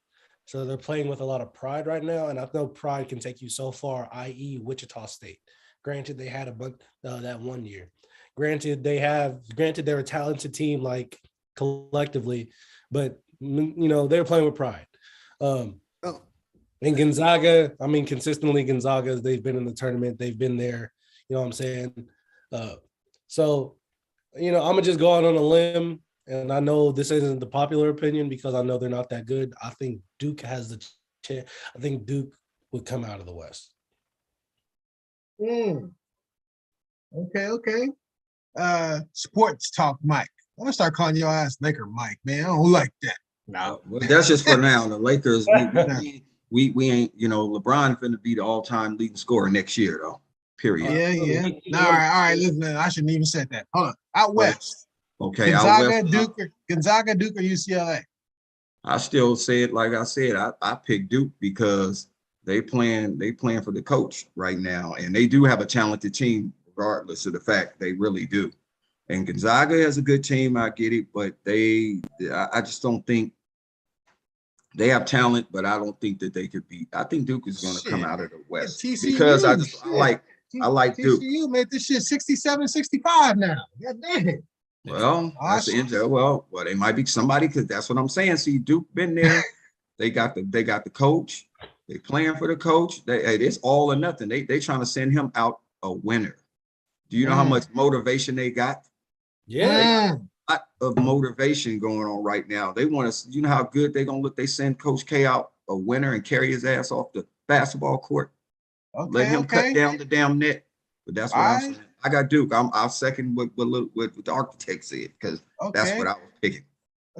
So they're playing with a lot of pride right now, and I know pride can take you so far, i.e. Wichita State. Granted, they had a bunch that 1 year. Granted, they're a talented team, like collectively, but you know, they're playing with pride. And Gonzaga, I mean, consistently Gonzaga, they've been in the tournament, they've been there, you know what I'm saying? So, you know, I'm gonna just go out on a limb, and I know this isn't the popular opinion because I know they're not that good. I think Duke has the chance. I think Duke would come out of the West. Okay. Sports talk, Mike. I'm gonna start calling your ass Laker Mike, man. I don't like that. No, well, that's just for now. The Lakers, we ain't, you know, LeBron finna be the all-time leading scorer next year, though. Period. Yeah. All right. Listen, I shouldn't even said that. Hold on. Out west. Okay. Gonzaga, out west, Duke, or UCLA? I still say it like I said. I picked Duke because they playing for the coach right now, and they do have a talented team, regardless of the fact they really do. And Gonzaga has a good team, I get it, but I just don't think they have talent, but I don't think that they could beat. I think Duke is going to come out of the West because I like Duke. TCU made this shit 67-65 now. God damn it. Well, that's the end. Well, they might be somebody because that's what I'm saying. See, Duke been there. They got the coach. They playing for the coach. It's all or nothing. They trying to send him out a winner. Do you know how much motivation they got? Yeah. A lot of motivation going on right now. They want to, you know how good they're gonna look. They send Coach K out a winner and carry his ass off the basketball court. Let him cut down the damn net. But that's what I'm saying. I got Duke. I'll second what the architect said, because that's what I was picking.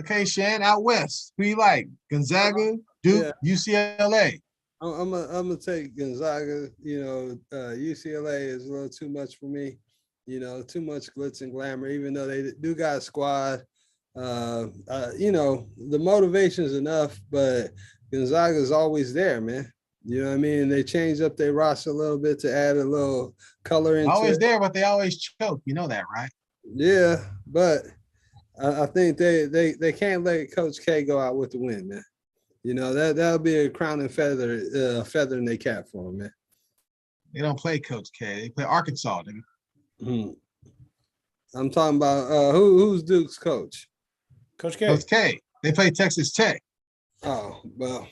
Okay, Shan, out west. Who you like? Gonzaga, Duke, UCLA. I'm gonna take Gonzaga. UCLA is a little too much for me. Too much glitz and glamour. Even though they do got a squad, the motivation is enough, but Gonzaga is always there, man. You know what I mean? They change up their roster a little bit to add a little color into always it. There, but they always choke. You know that, right? Yeah, but I think they can't let Coach K go out with the win, man. That'll be a crowning feather in their cap for him, man. They don't play Coach K. They play Arkansas, nigga. I'm talking about who's Duke's coach? Coach K. Coach K. They play Texas Tech. Oh, well.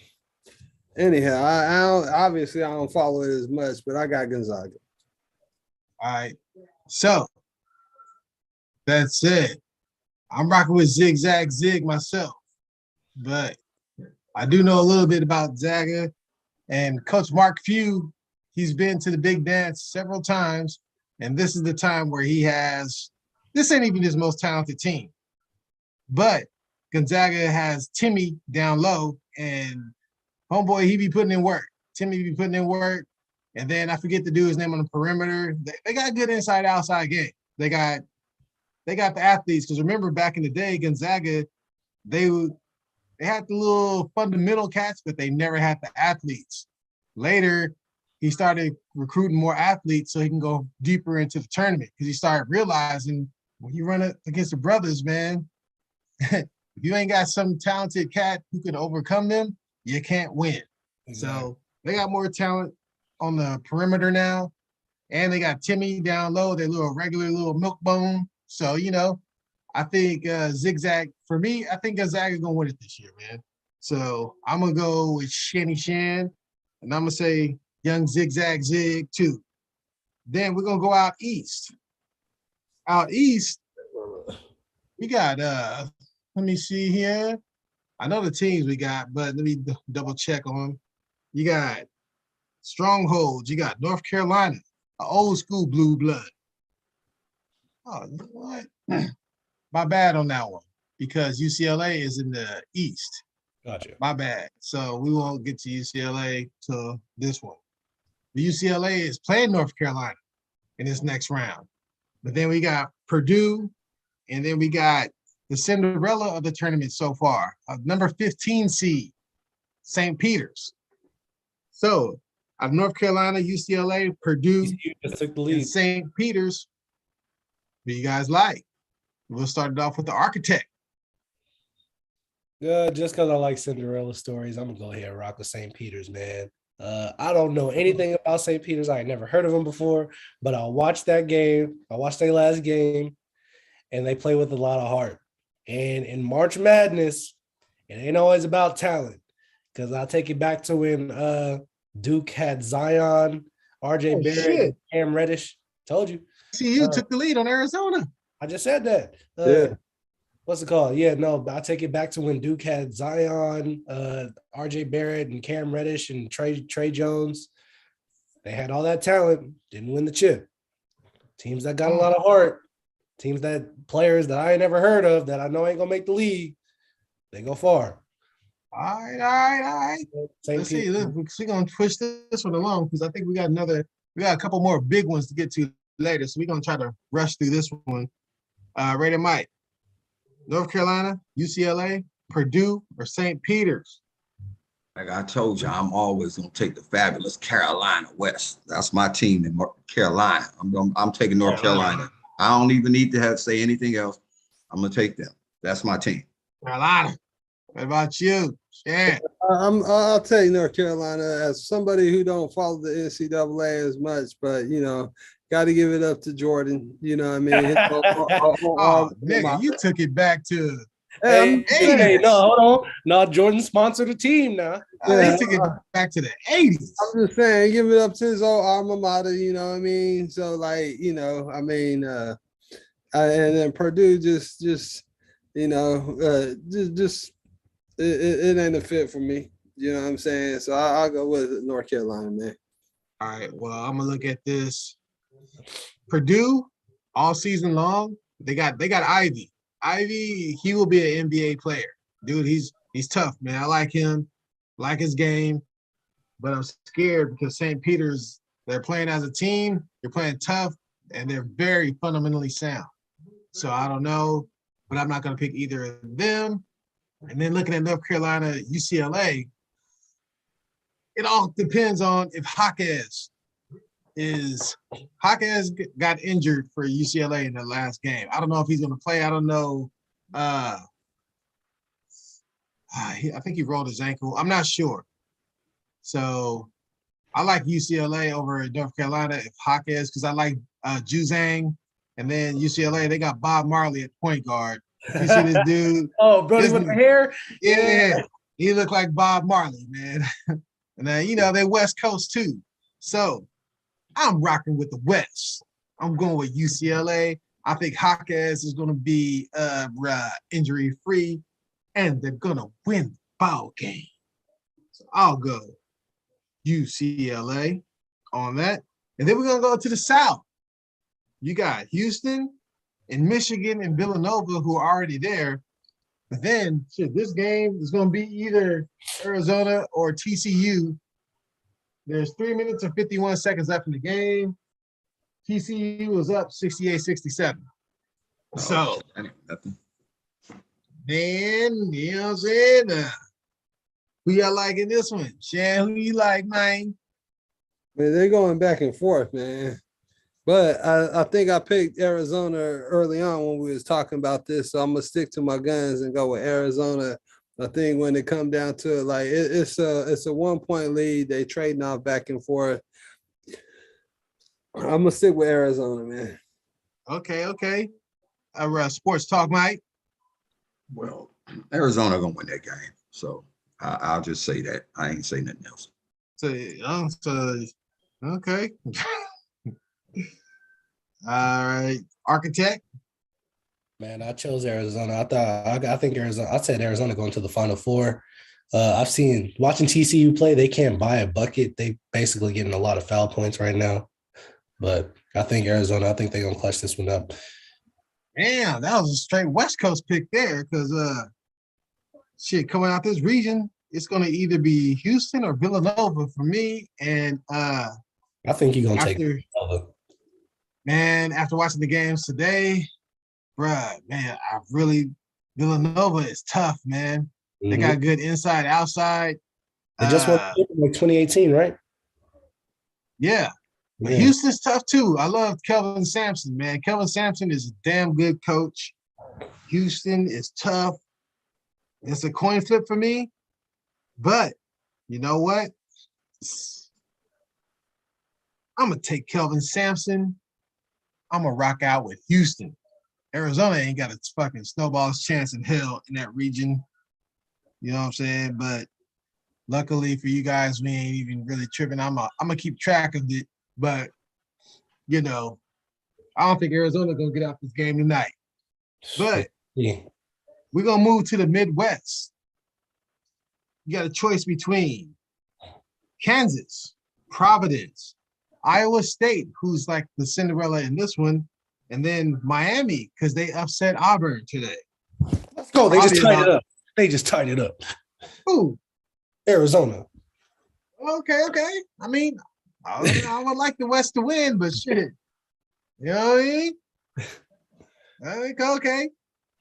Anyhow, I don't follow it as much, but I got Gonzaga. All right. So that's it. I'm rocking with Zigzag Zig myself, but I do know a little bit about Zaga and Coach Mark Few. He's been to the big dance several times, and this is the time where this ain't even his most talented team, but Gonzaga has Timmy down low, and homeboy, he be putting in work. Timmy be putting in work, and then I forget the dude's name on the perimeter. They got good inside-outside game. They got the athletes, because remember back in the day, Gonzaga, they had the little fundamental cats, but they never had the athletes. Later, he started recruiting more athletes so he can go deeper into the tournament, because he started realizing when you run against the brothers, man, if you ain't got some talented cat who can overcome them, you can't win. Exactly. So they got more talent on the perimeter now, and they got Timmy down low, their regular little milk bone. So, I think Zigzag, for me, I think Gonzaga is going to win it this year, man. So I'm going to go with Shanny Shan, and I'm going to say young Zigzag Zig too. Then we're going to go out east. Out east, we got, let me see here. I know the teams we got, but let me double check on them. You got Strongholds. You got North Carolina, an old school blue blood. Oh, you know what? My bad on that one, because UCLA is in the East. Gotcha. My bad. So we won't get to UCLA till this one. The UCLA is playing North Carolina in this next round. But then we got Purdue, and then we got the Cinderella of the tournament so far, number 15 seed, St. Peter's. So of North Carolina, UCLA, Purdue, and St. Peter's, what do you guys like? We'll start it off with the architect. Just because I like Cinderella stories, I'm going to go ahead and rock with St. Peter's, man. I don't know anything about St. Peter's. I had never heard of them before, but I watched that game. I watched their last game, and they play with a lot of heart. And in March Madness, it ain't always about talent, because I'll take it back to when Duke had Zion, RJ Barrett, and Cam Reddish. Told you. See, you took the lead on Arizona. I just said that. Yeah. What's it called? Yeah, no, I'll take it back to when Duke had Zion, RJ Barrett, and Cam Reddish, and Trey Jones. They had all that talent, didn't win the chip. Teams that got a lot of heart, teams that players that I ain't never heard of that I know ain't gonna make the league, they go far. All right. Let's see. We're gonna push this one along, because I think we got a couple more big ones to get to later. So we're gonna try to rush through this one. Ray and Mike. North Carolina, UCLA, Purdue, or St. Peter's? Like I told you, I'm always gonna take the fabulous Carolina West. That's my team in Carolina. I'm taking North Carolina. I don't even need to say anything else. I'm gonna take them. That's my team. Carolina. What about you? Yeah. I'll tell you North Carolina, as somebody who don't follow the NCAA as much, but got to give it up to Jordan. You know what I mean? Nigga, you took it back to Hey, I'm just saying, No, hold on. No, Jordan sponsored a team now. He took it back to the 80s. I'm just saying, give it up to his old alma mater, you know what I mean? So, like, and then Purdue just it ain't a fit for me. You know what I'm saying? So I'll go with North Carolina, man. All right. Well, I'm gonna look at this. Purdue all season long. They got Ivy. Ivy, he will be an NBA player. Dude, he's tough, man. I like him, like his game, but I'm scared because St. Peter's, they're playing as a team, they're playing tough, and they're very fundamentally sound. So I don't know, but I'm not gonna pick either of them. And then looking at North Carolina, UCLA, it all depends on if Jaquez got injured for UCLA in the last game. I don't know if he's going to play. I don't know. I think he rolled his ankle. I'm not sure. So I like UCLA over North Carolina if Jaquez, because I like Juzang. And then UCLA, they got Bob Marley at point guard. You see this dude? Oh, Brody with the hair? Yeah. He looked like Bob Marley, man. And then, they West Coast too. So I'm rocking with the West. I'm going with UCLA. I think Jaquez is going to be injury-free, and they're going to win the ball game. So I'll go UCLA on that. And then we're going to go to the South. You got Houston and Michigan and Villanova who are already there. But then, this game is going to be either Arizona or TCU. There's 3 minutes and 51 seconds left in the game. TCU was up 68-67. So, then, you know what I'm saying? Who y'all like in this one? Shan, who you like, man? Man, they're going back and forth, man. But I think I picked Arizona early on when we was talking about this, so I'm gonna stick to my guns and go with Arizona. I think when it come down to it, like it's a 1 point lead. They trading off back and forth. I'm gonna stick with Arizona, man. Okay. Sports talk, Mike. Well, Arizona gonna win that game, so I'll just say that. I ain't say nothing else. Okay. All right, Architect. Man, I chose Arizona. I think Arizona. I said Arizona going to the Final Four. I've seen watching TCU play. They can't buy a bucket. They basically getting a lot of foul points right now. But I think Arizona. I think they're gonna clutch this one up. Damn, that was a straight West Coast pick there. Because coming out this region, it's gonna either be Houston or Villanova for me. And I think you're gonna take Villanova. Man, after watching the games today, Villanova is tough, man. Mm-hmm. They got good inside, outside. They just won like 2018, right? Yeah. But Houston's tough too. I love Kelvin Sampson, man. Kelvin Sampson is a damn good coach. Houston is tough. It's a coin flip for me. But you know what? I'm going to take Kelvin Sampson. I'm going to rock out with Houston. Arizona ain't got a fucking snowball's chance in hell in that region. You know what I'm saying? But luckily for you guys, we ain't even really tripping. I'm going to keep track of it. But, I don't think Arizona's going to get out this game tonight. But we're going to move to the Midwest. You got a choice between Kansas, Providence, Iowa State, who's like the Cinderella in this one, and then Miami, because they upset Auburn today. Let's go. They just tied it up. Who? Arizona. Okay. I mean, I would like the West to win, but shit. You know what I mean? Okay.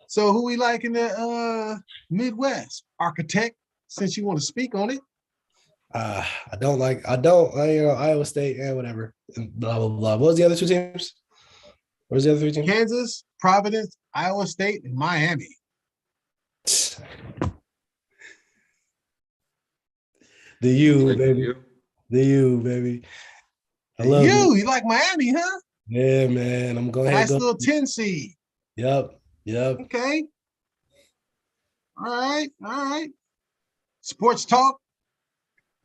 So who we like in the Midwest? Architect, since you want to speak on it. Iowa State and whatever. And blah, blah, blah. What was the other two teams? Where's the other three teams? Kansas, Providence, Iowa State, and Miami. The U, baby. I love you. You like Miami, huh? Yeah, man. I'm going nice little 10 seed. Yep. Okay. All right. Sports talk.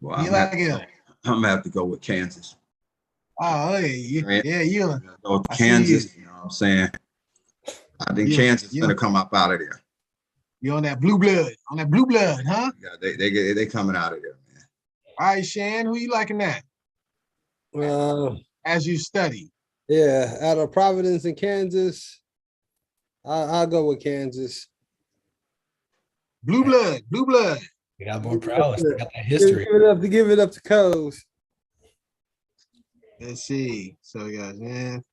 Well, You like it? I'm gonna have to go with Kansas. Oh, hey, you. I'm gonna go with I Kansas. see You know what I'm saying? I think you. Kansas is You gonna come up out of there. you on that blue blood, huh? Yeah, they coming out of there, man. All right, Shan, who you liking that as you study? Yeah, out of Providence and Kansas, I'll go with Kansas. Blue blood. They got more prowess. They got that Give history. it up to Coles. Let's see. So guys, man.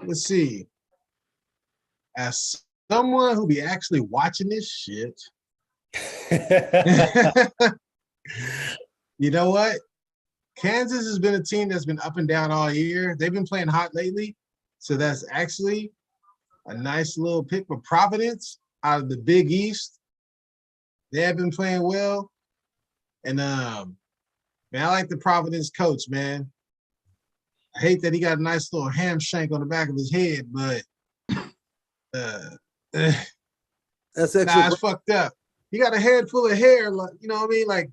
Let's see. As someone who be actually watching this shit, you know what? Kansas has been a team that's been up and down all year. They've been playing hot lately. So that's actually a nice little pick for Providence out of the Big East. They have been playing well. And man, I like the Providence coach, man. I hate that he got a nice little ham shank on the back of his head, but That's extra. it's fucked up. He got a head full of hair, like, you know what I mean? Like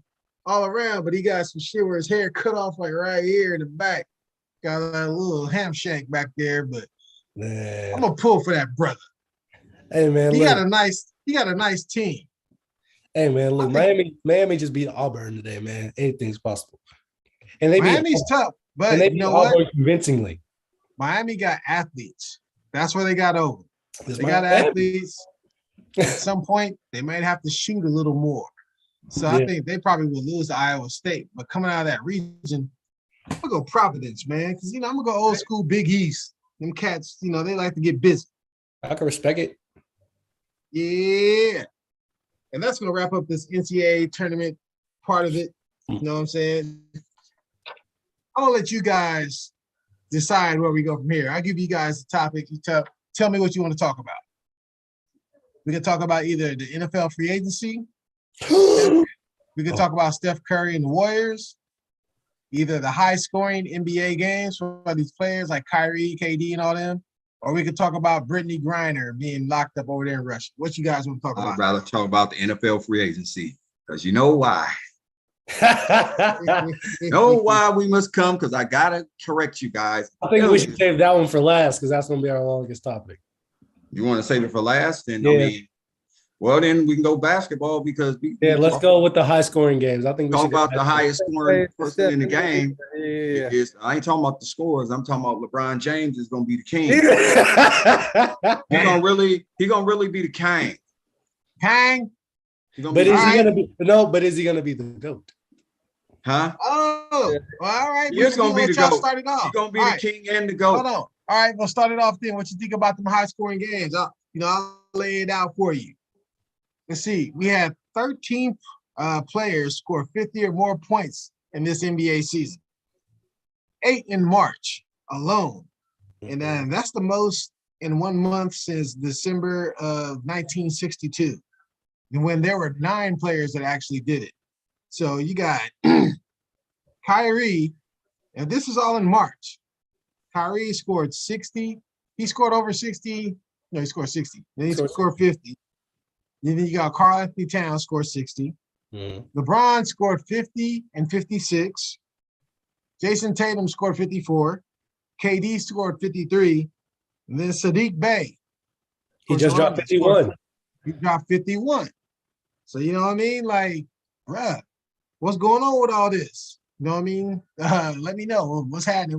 all around, but he got some shit where his hair cut off like right here in the back. Got a little ham shank back there, but Man. I'm gonna pull for that brother. Hey man, He look. got a nice team. Hey man, look, Miami just beat Auburn today, man. Anything's possible. And they Miami's beat, tough, but and they you beat know Auburn what? convincingly. Miami got athletes. That's where they got over. It's They got Miami. athletes. At some point, they might have to shoot a little more. So I think they probably will lose to Iowa State. But coming out of that region, I'm gonna go Providence, man. Because I'm gonna go old school Big East. Them cats, they like to get busy. I can respect it. Yeah. And that's gonna wrap up this NCAA tournament part of it. You know what I'm saying? I'm gonna let you guys decide where we go from here. I'll give you guys the topic. You tell me what you want to talk about. We can talk about either the NFL free agency. We can talk about Steph Curry and the Warriors. Either the high-scoring NBA games for these players like Kyrie, KD, and all them. Or we could talk about Britney Griner being locked up over there in Russia. What you guys want to talk about? I'd rather talk about the NFL free agency because you know why. Know why we must come because I gotta correct you guys. I think we should save that one for last because that's gonna be our longest topic. You want to save it for last? Then Yeah. Well, then we can go basketball because Let's go with the high scoring games. I think we talk should about the highest scoring person in the game. Yeah. I ain't talking about the scores. I'm talking about LeBron James is gonna be the king. He gonna really be the king. Kang? But is he gonna be the GOAT? Huh? Oh, well, all right. He's gonna be the GOAT. Start it off. He's gonna be All the right. king and the GOAT. Hold on. All right, we'll start it off then. What you think about them high scoring games? I'll lay it out for you. Let's see. We had 13 players score 50 or more points in this NBA season. 8 in March alone. And that's the most in 1 month since December of 1962. And when there were 9 players that actually did it. So you got Kyrie, and this is all in March. Kyrie scored 60. He scored over 60. No, he scored 60. Then he scored 50. Then you got Karl Anthony Towns scored 60. LeBron scored 50 and 56. Jason Tatum scored 54. KD scored 53. And then Sadiq Bey. He just dropped 51. He dropped 51. So, you know what I mean? Like, bruh, what's going on with all this? You know what I mean? Let me know. What's happening?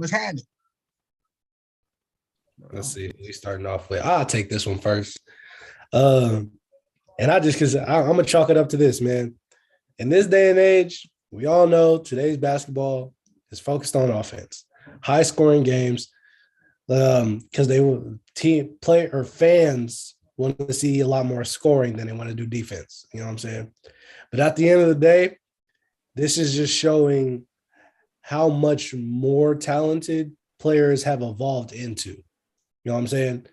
Let's see. We starting off with. I'll take this one first. And because I'm gonna chalk it up to this, man. In this day and age, we all know today's basketball is focused on offense, high scoring games, because fans want to see a lot more scoring than they want to do defense. You know what I'm saying? But at the end of the day, this is just showing how much more talented players have evolved into. You know what I'm saying?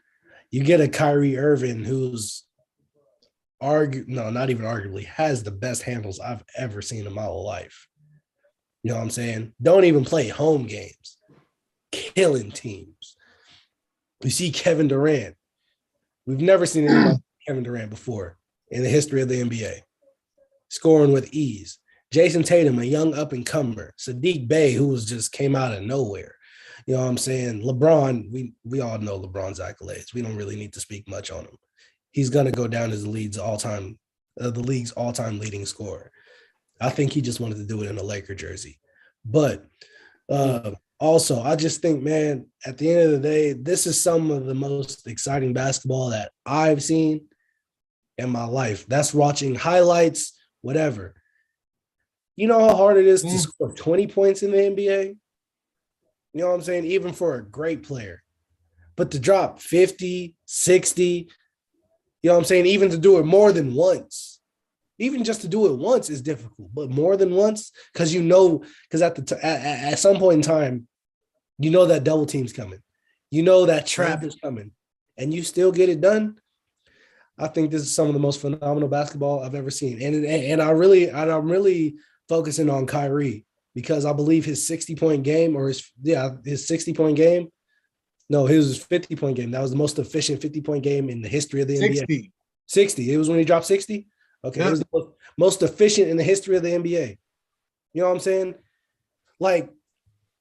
You get a Kyrie Irving who's not even arguably, has the best handles I've ever seen in my life. You know what I'm saying? Don't even play home games. Killing teams. You see Kevin Durant. We've never seen anybody Kevin Durant before in the history of the NBA, scoring with ease. Jason Tatum, a young up-and-comer. Sadiq Bey, who was just came out of nowhere. You know what I'm saying? LeBron, we all know LeBron's accolades. We don't really need to speak much on him. He's going to go down as the league's all-time leading scorer. I think he just wanted to do it in a Laker jersey. But also, I just think, man, at the end of the day, this is some of the most exciting basketball that I've seen in my life. That's watching highlights, whatever. You know how hard it is to score 20 points in the NBA? You know what I'm saying? Even for a great player. But to drop 50, 60, you know what I'm saying? Even to do it more than once. Even just to do it once is difficult, but more than once, because at some point in time, you know that double team's coming. You know that trap is coming, and you still get it done. I think this is some of the most phenomenal basketball I've ever seen. And I'm really focusing on Kyrie because I believe his 60-point game his 60-point game. No, his 50-point game. That was the most efficient 50-point game in the history of the NBA. 60. It was when he dropped 60? Okay. Yeah. It was the most efficient in the history of the NBA. You know what I'm saying? Like,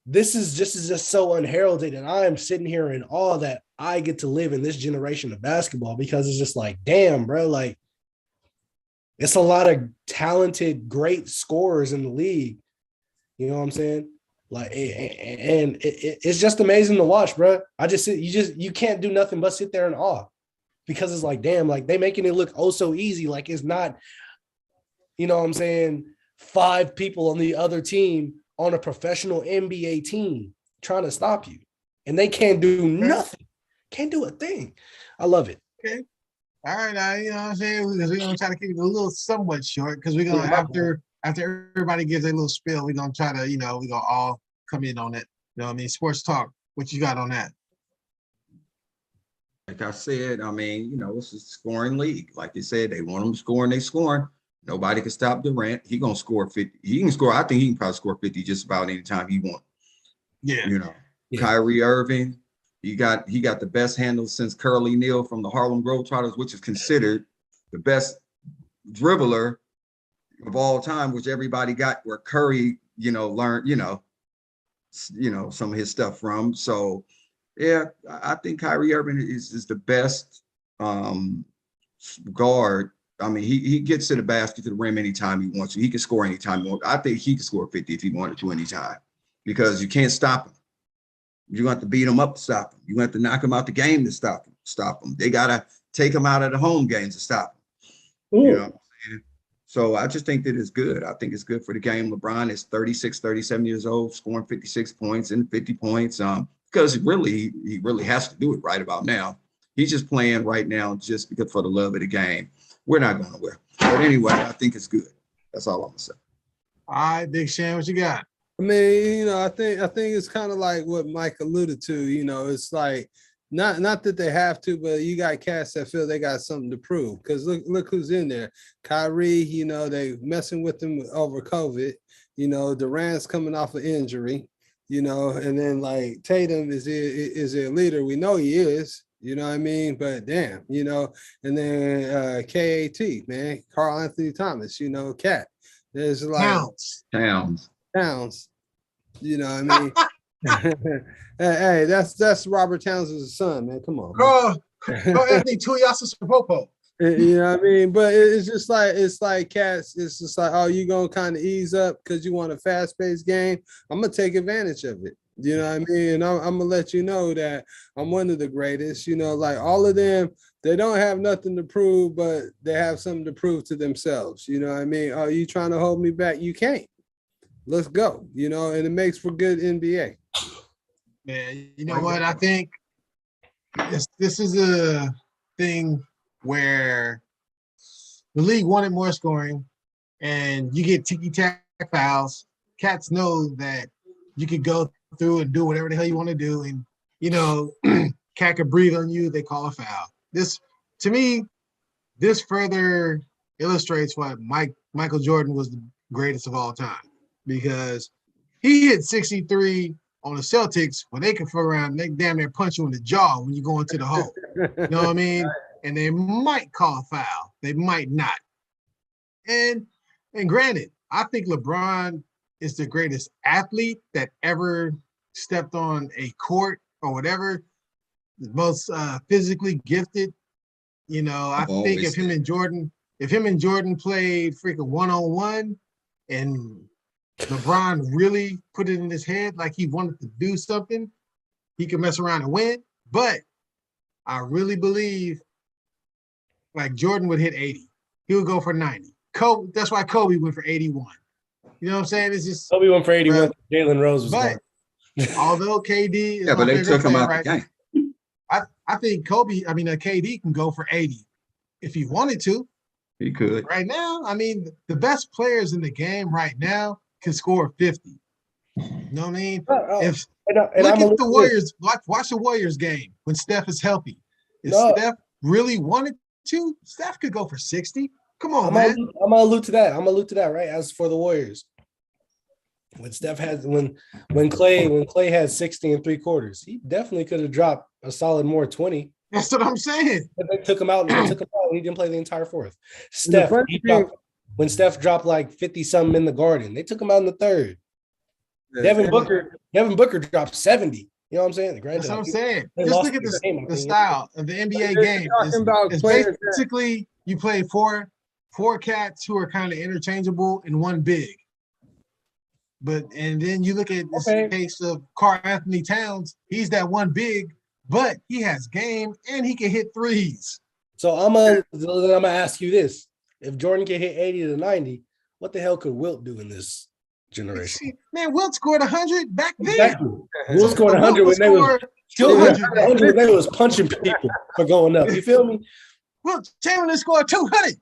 this is just so unheralded. And I am sitting here in awe that I get to live in this generation of basketball because it's just like, damn, bro, like, it's a lot of talented, great scorers in the league. You know what I'm saying? Like, and it's just amazing to watch, bro. You can't do nothing but sit there in awe because it's like, damn, like they making it look oh so easy. Like it's not, you know what I'm saying, 5 people on the other team on a professional NBA team trying to stop you. And they can't do nothing. Can't do a thing. I love it. Okay. All right, now, you know what I'm saying? We're going to try to keep it a little somewhat short because we're going to, after everybody gives a little spiel, we're going to try to, we're going to all come in on it. You know what I mean? Sports talk. What you got on that? Like I said, it's a scoring league. Like you said, they want them scoring, they scoring. Nobody can stop Durant. He going to score 50. He can score. I think he can probably score 50 just about any time he wants. Yeah. Yeah. Kyrie Irving. He got the best handle since Curly Neal from the Harlem Globetrotters, which is considered the best dribbler of all time, which everybody got where Curry, learned, some of his stuff from. So, yeah, I think Kyrie Irving is the best guard. I mean, he gets to the basket, to the rim anytime he wants to. He can score anytime he wants. I think he can score 50 if he wanted to anytime because you can't stop him. You have to beat him up to stop him. You have to knock him out the game to stop him. They got to take him out of the home games to stop him. You know what I'm saying? So I just think that it's good. I think it's good for the game. LeBron is 36, 37 years old, scoring 56 points and 50 points because he really has to do it right about now. He's just playing right now just because for the love of the game. We're not going nowhere. But anyway, I think it's good. That's all I'm going to say. All right, Big Shan, what you got? I mean, I think it's kind of like what Mike alluded to. It's like not that they have to, but you got cats that feel they got something to prove. Because look who's in there. Kyrie, they messing with him over COVID. Durant's coming off an injury. And then like Tatum is their leader. We know he is. You know what I mean? But damn, and then KAT, man, Karl Anthony Towns, Cat. There's like Towns. You know what I mean? hey, that's Robert Towns' son, man. Come on. Oh, Anthony Tuiasa Sapopo. You know what I mean? But it's like cats. It's just like, oh, you gonna kind of ease up because you want a fast-paced game. I'm gonna take advantage of it. You know what I mean? And I'm gonna let you know that I'm one of the greatest. Like all of them, they don't have nothing to prove, but they have something to prove to themselves. You know what I mean? Oh, you trying to hold me back? You can't. Let's go. And it makes for good NBA. Man, you know what? I think this is a thing where the league wanted more scoring, and you get ticky-tack fouls. Cats know that you could go through and do whatever the hell you want to do, and cat could breathe on you, they call a foul. This, to me, this further illustrates why Michael Jordan was the greatest of all time, because he hit 63 on the Celtics when they could fuck around and they damn near punch you in the jaw when you go into the hole. You know what I mean? and they might call a foul. They might not. And granted, I think LeBron is the greatest athlete that ever stepped on a court or whatever, the most physically gifted. You know, I think if him and Jordan played freaking one-on-one and LeBron really put it in his head like he wanted to do something, he could mess around and win. But I really believe like Jordan would hit 80. He would go for 90. Kobe, that's why Kobe went for 81. You know what I'm saying? It's just Kobe went for 81. Jalen Rose was gone. Although KD is but they took him out the game. I think KD can go for 80 if he wanted to. He could. Right now, I mean, the best players in the game right now can score 50. You know what I mean? Look at the Warriors. Watch the Warriors game when Steph is healthy. If Steph really wanted to, Steph could go for 60. Come on, man. I'm gonna allude to that. Right. As for the Warriors, when Steph has when Clay had 60 and 3/4, he definitely could have dropped a solid more 20. That's what I'm saying. But they took him out and he didn't play the entire fourth. When Steph dropped like 50 something in the Garden, they took him out in the third. Devin Booker dropped 70. You know what I'm saying? That's what I'm saying. Just look at the style of the NBA game. It's basically you play four cats who are kind of interchangeable and one big. And then you look at this case of Karl Anthony Towns. He's that one big, but he has game and he can hit threes. So I'm gonna ask you this: if Jordan can hit 80 to 90, what the hell could Wilt do in this generation? Man, Wilt scored 100 back then. Exactly. Wilt scored 100 when they was punching people for going up. You feel me? Wilt Chamberlain scored 200.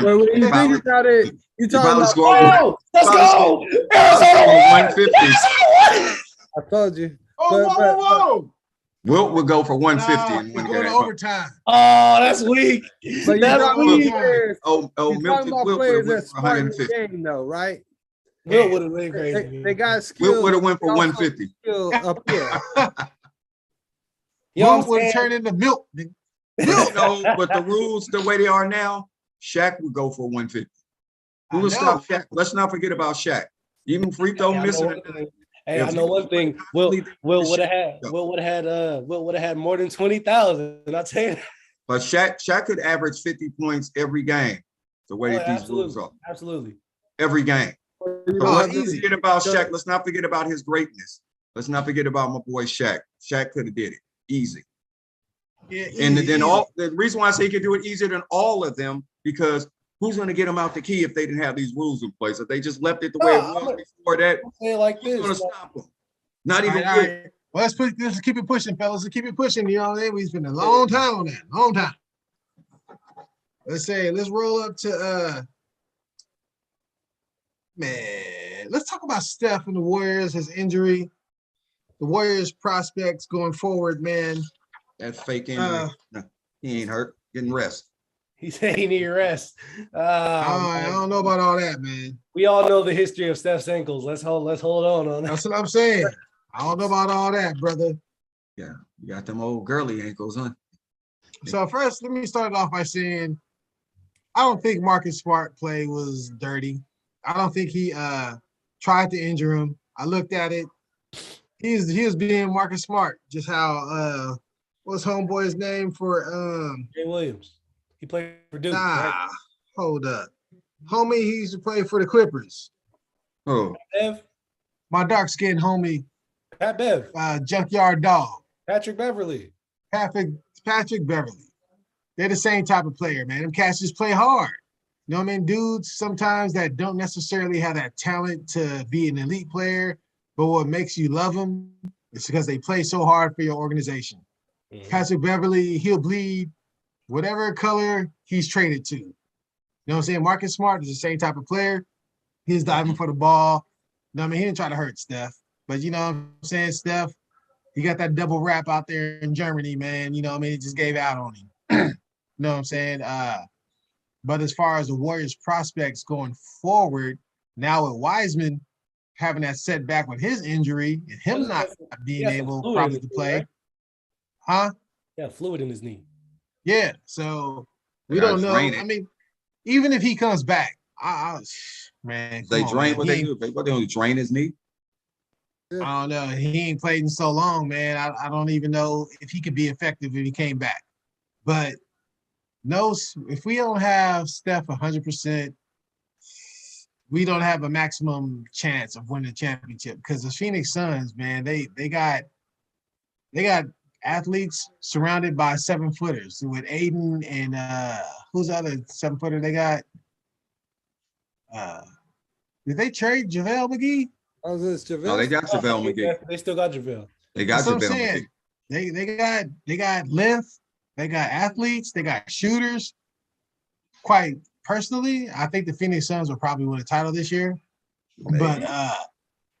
Well, when you think about it, you talking about let's go! 150. I told you. Whoa. Wilt would go for 150 and go to overtime. Oh, that's weak. But that's weak. Players, Milton about players that smart in the 150. game, though, right? Wilt would have been crazy. They got skills. Wilt would have went for 150. Up here. Wilt would have turned into milk. No, but the rules, the way they are now, Shaq would go for 150. Who would stop Shaq? Let's not forget about Shaq. Even free throw missing. Hey, I know one thing. Will would have had more than 20,000. I'll tell you. But Shaq could average 50 points every game. The way that these rules are. Absolutely. Every game. So let's not forget about Shaq. Let's not forget about his greatness. Let's not forget about my boy Shaq. Shaq could have did it easy. Yeah, and then the reason why I say he could do it easier than all of them, because who's going to get him out the key if they didn't have these rules in place? If they just left it the way it was before that, who's going to stop them? Not even good. Well, let's keep it pushing, fellas. Let's keep it pushing. You know what I mean? We spent a long time on that. Long time. Let's roll up to let's talk about Steph and the Warriors, his injury. The Warriors prospects going forward, man. That fake injury. No, he ain't hurt. Getting rest. He said he need rest. I don't know about all that, man. We all know the history of Steph's ankles. Let's hold on that. That's what I'm saying. I don't know about all that, brother. Yeah, you got them old girly ankles, huh? So first, let me start off by saying I don't think Marcus Smart play was dirty. I don't think he tried to injure him. I looked at it. He was being Marcus Smart. Just how what's homeboy's name for Jay Williams. He played for Duke. Right? Hold up. Homie, he used to play for the Clippers. Oh. Bev? My dark-skinned homie. Pat Bev. Junkyard Dog. Patrick Beverly. Patrick Beverly. They're the same type of player, man. Them cats just play hard. You know what I mean? Dudes sometimes that don't necessarily have that talent to be an elite player, but what makes you love them is because they play so hard for your organization. Mm-hmm. Patrick Beverly, he'll bleed whatever color he's traded to. You know what I'm saying? Marcus Smart is the same type of player. He's diving for the ball. You know what I mean? He didn't try to hurt Steph. But you know what I'm saying, Steph? You got that double wrap out there in Germany, man. You know what I mean? It just gave out on him. You know what I'm saying? But as far as the Warriors prospects going forward, now with Wiseman having that setback with his injury and him not being able probably to play. Right? Huh? Yeah, fluid in his knee. Yeah, so we They gotta don't know. drain I it. mean, even if he comes back, man, come They on, drain man. what they do. They only drain his knee. I don't know. He ain't played in so long, man. I don't even know if he could be effective if he came back. But no, if we don't have Steph 100%, we don't have a maximum chance of winning the championship because the Phoenix Suns, man, they got athletes surrounded by 7-footers with Aiden and who's the other 7-footer they got? Uh, did they trade JaVale McGee? Oh, this No, they JaVale. got JaVale McGee. They still got JaVale. They got That's what I'm JaVale saying. McGee. They got length, they got athletes, they got shooters. Quite personally, I think the Phoenix Suns will probably win a title this year. But Maybe.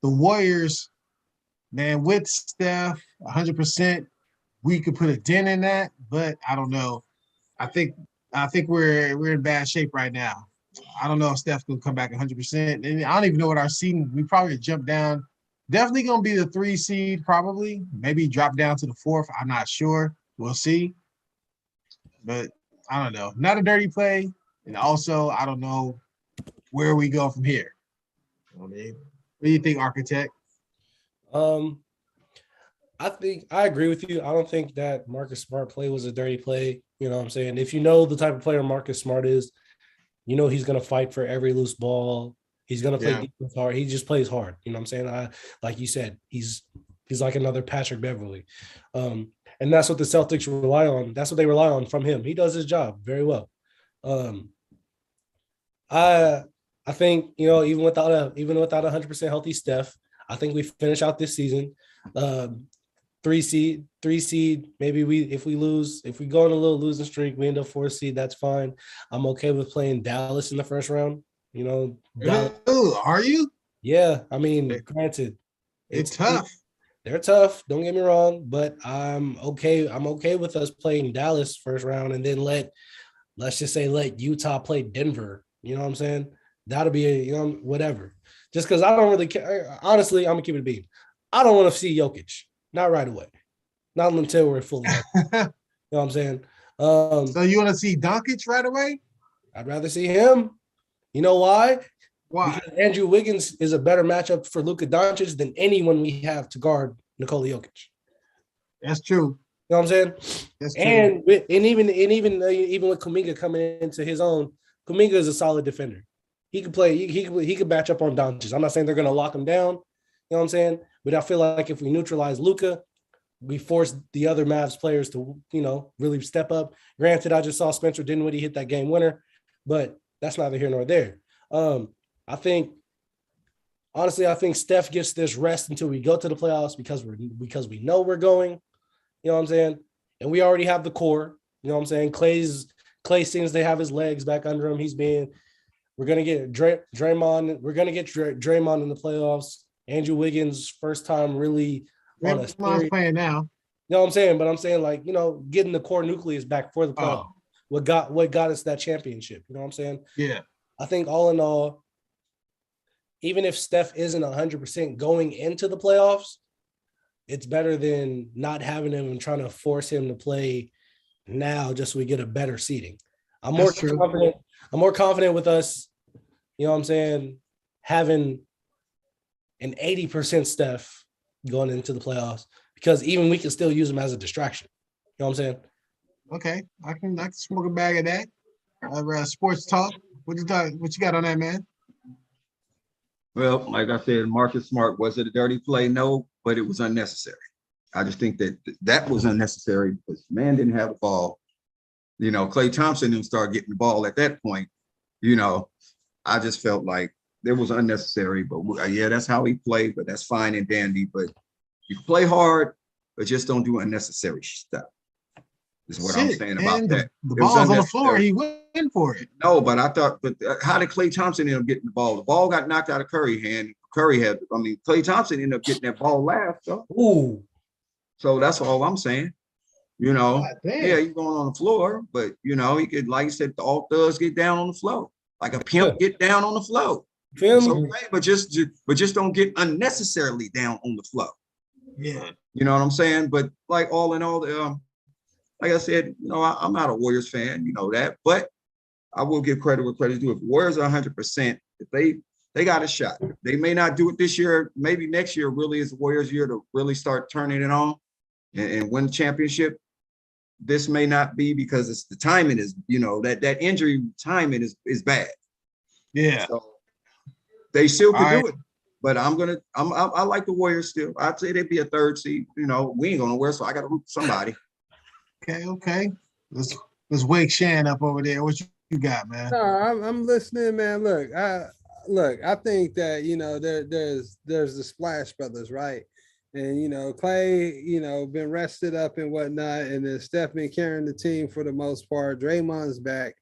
the Warriors, man, with Steph 100%, we could put a dent in that. But I don't know. I think we're in bad shape right now. I don't know if Steph's gonna come back 100%. And I don't even know what our seeding. We probably jump down. Definitely gonna be the 3 seed, probably. Maybe drop down to the 4th. I'm not sure. We'll see. But I don't know. Not a dirty play. And also, I don't know where we go from here. I mean, what do you think, Architect? I think I agree with you. I don't think that Marcus Smart play was a dirty play. You know what I'm saying? If you know the type of player Marcus Smart is, you know he's gonna fight for every loose ball. He's gonna play defense hard. He just plays hard. You know what I'm saying? Like you said, he's like another Patrick Beverly. And that's what the Celtics rely on. That's what they rely on from him. He does his job very well. I think, you know, even without a 100% healthy Steph, I think we finish out this season. 3 seed. Maybe if we go on a little losing streak, we end up 4 seed. That's fine. I'm okay with playing Dallas in the first round. You know, Dallas. Ooh, are you? Yeah, I mean, granted, It's tough. They're tough. Don't get me wrong, but I'm okay. I'm okay with us playing Dallas first round and then let's just say let Utah play Denver. You know what I'm saying? That'll be whatever. Just because I don't really care. Honestly, I'm gonna keep it a beat. I don't want to see Jokic. Not right away. Not until we're fully healthy. You know what I'm saying? So you want to see Doncic right away? I'd rather see him. You know why? Why? Because Andrew Wiggins is a better matchup for Luka Doncic than anyone we have to guard Nikola Jokic. That's true. You know what I'm saying? That's true. And even with Kuminga coming into his own, Kuminga is a solid defender. He could play. He could match up on Doncic. I'm not saying they're going to lock him down. You know what I'm saying? But I feel like if we neutralize Luka, we force the other Mavs players to, really step up. Granted, I just saw Spencer Dinwiddie hit that game winner, but that's neither here nor there. I think Steph gets this rest until we go to the playoffs because we know we're going. You know what I'm saying? And we already have the core. You know what I'm saying? Clay seems to have his legs back under him. We're gonna get Draymond. We're gonna get Draymond in the playoffs. Andrew Wiggins, first time really on a series. Playing now. You know what I'm saying? But I'm saying getting the core nucleus back for the playoffs. What got us that championship? You know what I'm saying? Yeah. I think all in all, even if Steph isn't 100% going into the playoffs, it's better than not having him and trying to force him to play now just so we get a better seeding. I'm more confident with us, you know what I'm saying, having an 80% Steph going into the playoffs because even we can still use him as a distraction. You know what I'm saying? Okay. I can smoke a bag of that. Sports talk. What you got on that, man? Well, like I said, Marcus Smart, was it a dirty play? No, but it was unnecessary. I just think that was unnecessary because man didn't have the ball. Klay Thompson didn't start getting the ball at that point. I just felt like it was unnecessary. But yeah, that's how he played, but that's fine and dandy. But you play hard, but just don't do unnecessary stuff. Is what I'm saying about that. The ball's on the floor. He went for it. No, but I thought, how did Klay Thompson end up getting the ball? The ball got knocked out of Curry's hand. Klay Thompson ended up getting that ball last. So that's all I'm saying. Yeah, he's going on the floor, but he could, like you said, all thugs get down on the floor, like a pimp get down on the floor. Okay, but just don't get unnecessarily down on the floor. Yeah, you know what I'm saying. But like all in all, like I said, I'm not a Warriors fan, you know that, but I will give credit where credit's due. If Warriors are 100%, if they got a shot. They may not do it this year. Maybe next year really is the Warriors' year to really start turning it on and win the championship. This may not be because it's the timing is, that injury timing is bad. Yeah. So they still could All do it. But I like the Warriors still. I'd say they'd be a third seed. We ain't going nowhere, so I got to root for somebody. Okay. Let's wake Shan up over there. What you got, man? No, I'm listening, man. Look, I think that there's the Splash Brothers, right? And Clay, been rested up and whatnot, and then Steph been carrying the team for the most part. Draymond's back.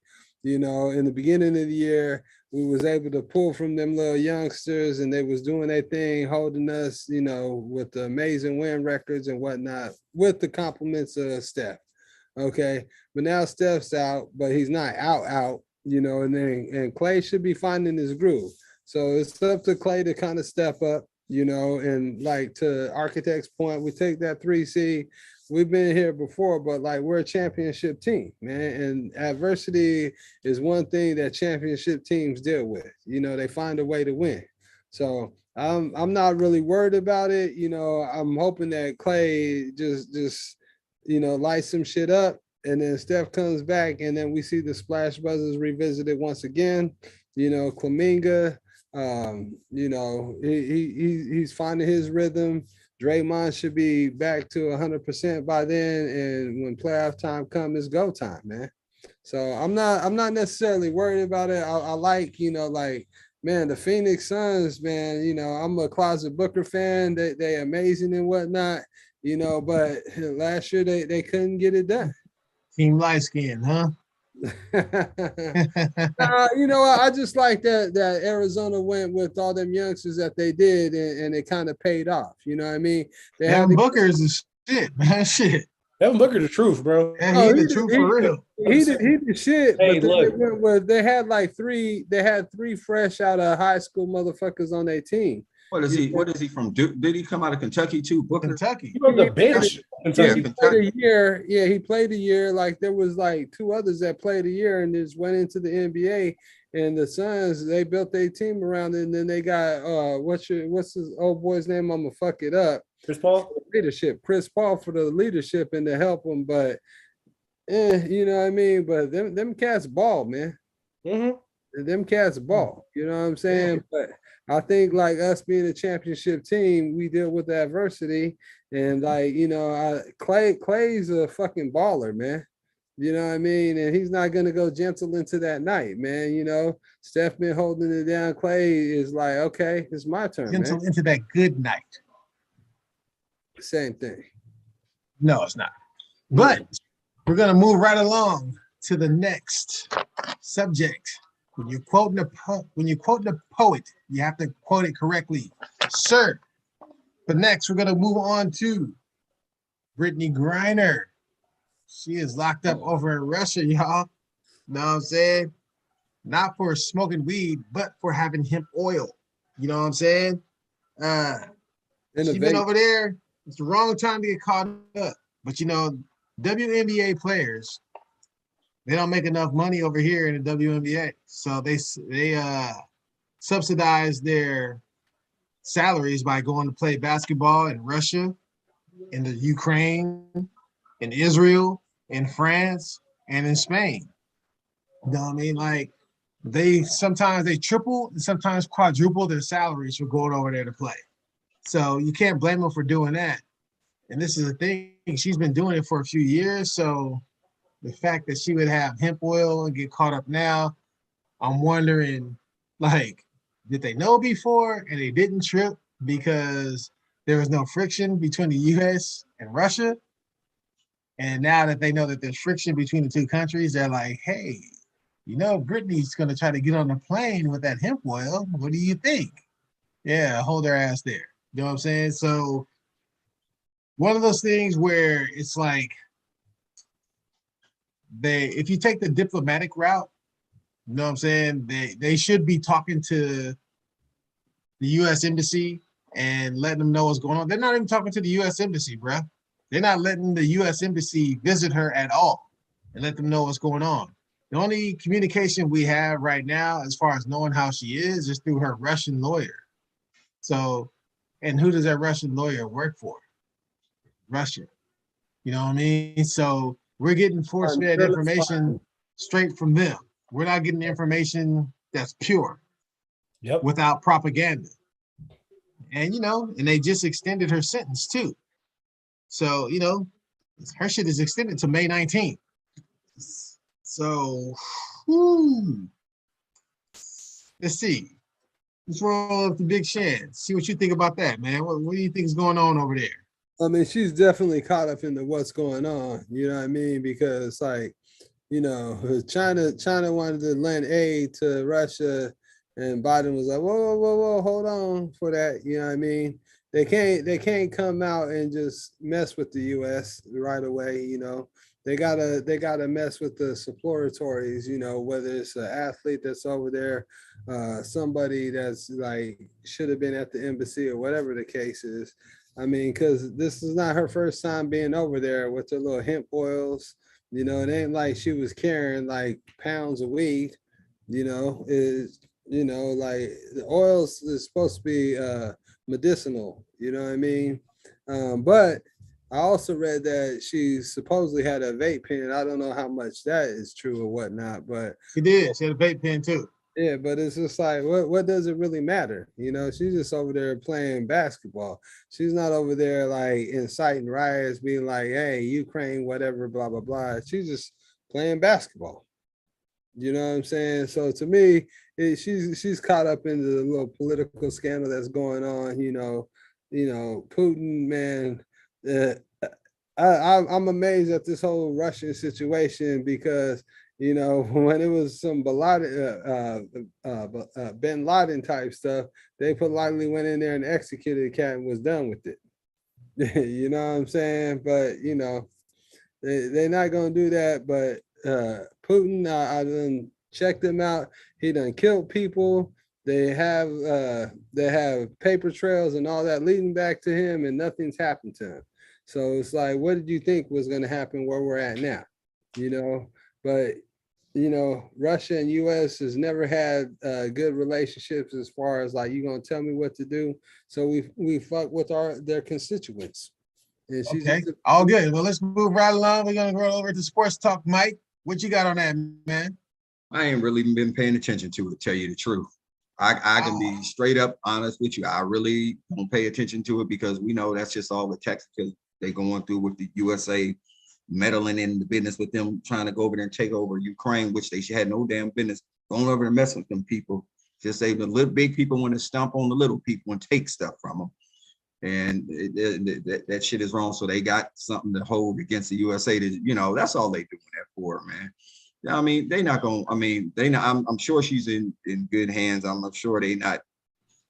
In the beginning of the year, we was able to pull from them little youngsters, and they was doing their thing, holding us, with the amazing win records and whatnot, with the compliments of Steph. Okay, but now Steph's out, but he's not out, and Clay should be finding his groove. So it's up to Clay to kind of step up, and like to Architect's point, we take that 3C. We've been here before, but like we're a championship team, man. And adversity is one thing that championship teams deal with. They find a way to win. So I'm not really worried about it. I'm hoping that Clay just light some shit up, and then Steph comes back, and then we see the Splash Brothers revisited once again. Kuminga, he's finding his rhythm. Draymond should be back to 100% by then, and when playoff time comes, it's go time, man. So I'm not necessarily worried about it. I like, man, the Phoenix Suns, man. I'm a closet Booker fan. They amazing and whatnot. But last year they couldn't get it done. Team light skin, huh? I just like that Arizona went with all them youngsters that they did, and it kind of paid off. You know what I mean? Devin Booker's the shit, man. Shit. Devin Booker the truth, bro. Yeah, he the truth for real. He the shit. Hey, but they had three fresh out of high school motherfuckers on their team. What is he? What is he from? Did he come out of Kentucky too? Booker? Kentucky. He on the bench. He played a year. Yeah, he played a year. Like there was like two others that played a year and just went into the NBA. And the Suns, they built their team around it, and then they got what's his old boy's name? I'm gonna fuck it up. Chris Paul. Leadership. Chris Paul for the leadership and to help him, but you know what I mean. But them cats ball, man. Mm-hmm. Them cats ball. You know what I'm saying? But I think like us being a championship team, we deal with the adversity, and like Clay's a fucking baller, man. You know what I mean? And he's not gonna go gentle into that night, man. Steph been holding it down. Clay is like, okay, it's my turn. Gentle man. into that good night. Same thing. No, it's not. But we're gonna move right along to the next subject. When you're quoting a poet, you have to quote it correctly, sir. But next, we're gonna move on to Britney Griner. She is locked up over in Russia, y'all. Know what I'm saying? Not for smoking weed, but for having hemp oil. You know what I'm saying? She's been over there. It's the wrong time to get caught up. But WNBA players, they don't make enough money over here in the WNBA. So they subsidize their salaries by going to play basketball in Russia, in the Ukraine, in Israel, in France, and in Spain. You know what I mean? Like sometimes they triple and sometimes quadruple their salaries for going over there to play. So you can't blame them for doing that. And this is the thing, she's been doing it for a few years. So the fact that she would have hemp oil and get caught up now, I'm wondering, like, did they know before and they didn't trip because there was no friction between the US and Russia? And now that they know that there's friction between the two countries, they're like, hey, Britney's going to try to get on the plane with that hemp oil. What do you think? Yeah, hold their ass there. You know what I'm saying? So one of those things where it's like, if you take the diplomatic route, you know what I'm saying? They should be talking to the U.S. Embassy and letting them know what's going on. They're not even talking to the U.S. Embassy, bruh. They're not letting the U.S. Embassy visit her at all and let them know what's going on. The only communication we have right now, as far as knowing how she is through her Russian lawyer. So, and who does that Russian lawyer work for? Russia. You know what I mean? So we're getting force-fed information straight from them. We're not getting information that's pure, without propaganda. And, and they just extended her sentence too. So, her shit is extended to May 19th. So, let's see. Let's roll up the Big Shan. See what you think about that, man. What do you think is going on over there? I mean, she's definitely caught up into what's going on. You know what I mean? Because China wanted to lend aid to Russia, and Biden was like, whoa, hold on for that. You know what I mean? They can't come out and just mess with the U.S. right away. They gotta mess with the supploratories. Whether it's an athlete that's over there, somebody that's like should have been at the embassy or whatever the case is. I mean, because this is not her first time being over there with the little hemp oils. It ain't like she was carrying like pounds of weed. Like the oils is supposed to be medicinal. You know what I mean? But I also read that she supposedly had a vape pen. I don't know how much that is true or whatnot, but she did. She had a vape pen too. Yeah, but it's just like, what does it really matter? She's just over there playing basketball. She's not over there like inciting riots, being like, hey, Ukraine, whatever, blah, blah, blah. She's just playing basketball. You know what I'm saying? So to me, she's caught up into the little political scandal that's going on. Putin, man. I'm amazed at this whole Russian situation because when it was some bin Laden type stuff, they politely went in there and executed the cat and was done with it. You know what I'm saying? But they're not gonna do that. But Putin, I done checked him out. He done killed people. They have paper trails and all that leading back to him, and nothing's happened to him. So it's like, what did you think was going to happen where we're at now? But Russia and US has never had good relationships as far as like, you going to tell me what to do. So we fuck with their constituents. And okay, all good. Well, let's move right along. We're going to go over to Sports Talk. Mike, what you got on that, man? I ain't really been paying attention to it, to tell you the truth. I can be straight up honest with you. I really don't pay attention to it because we know that's just all the text they're going through with the USA meddling in the business with them trying to go over there and take over Ukraine, which they had no damn business going over and mess with them people. Just say the little big people want to stomp on the little people and take stuff from them. And that shit is wrong. So they got something to hold against the USA. That's all they doing that for, man. I mean, they not going. I mean, they not. I'm sure she's in good hands. I'm sure they not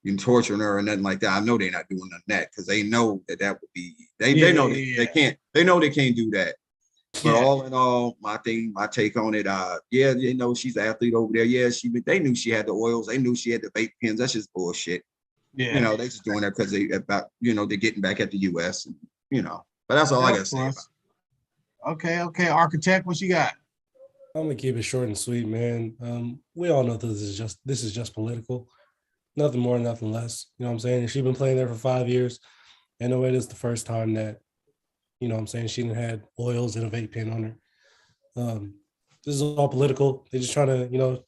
in torturing her or nothing like that. I know they're not doing none of that because they know that would be. They know they can't. They know they can't do that. But all in all, my take on it. She's an athlete over there. Yeah, they knew she had the oils. They knew she had the vape pens. That's just bullshit. Yeah, they just doing that because they're getting back at the U.S. But that's all I gotta say. Okay, architect, what you got? I'm gonna keep it short and sweet, man. We all know this is just political, nothing more, nothing less. You know what I'm saying? She's been playing there for 5 years, and no way this is the first time that, you know what I'm saying, she didn't had oils and a vape pen on her. This is all political. They're just trying to,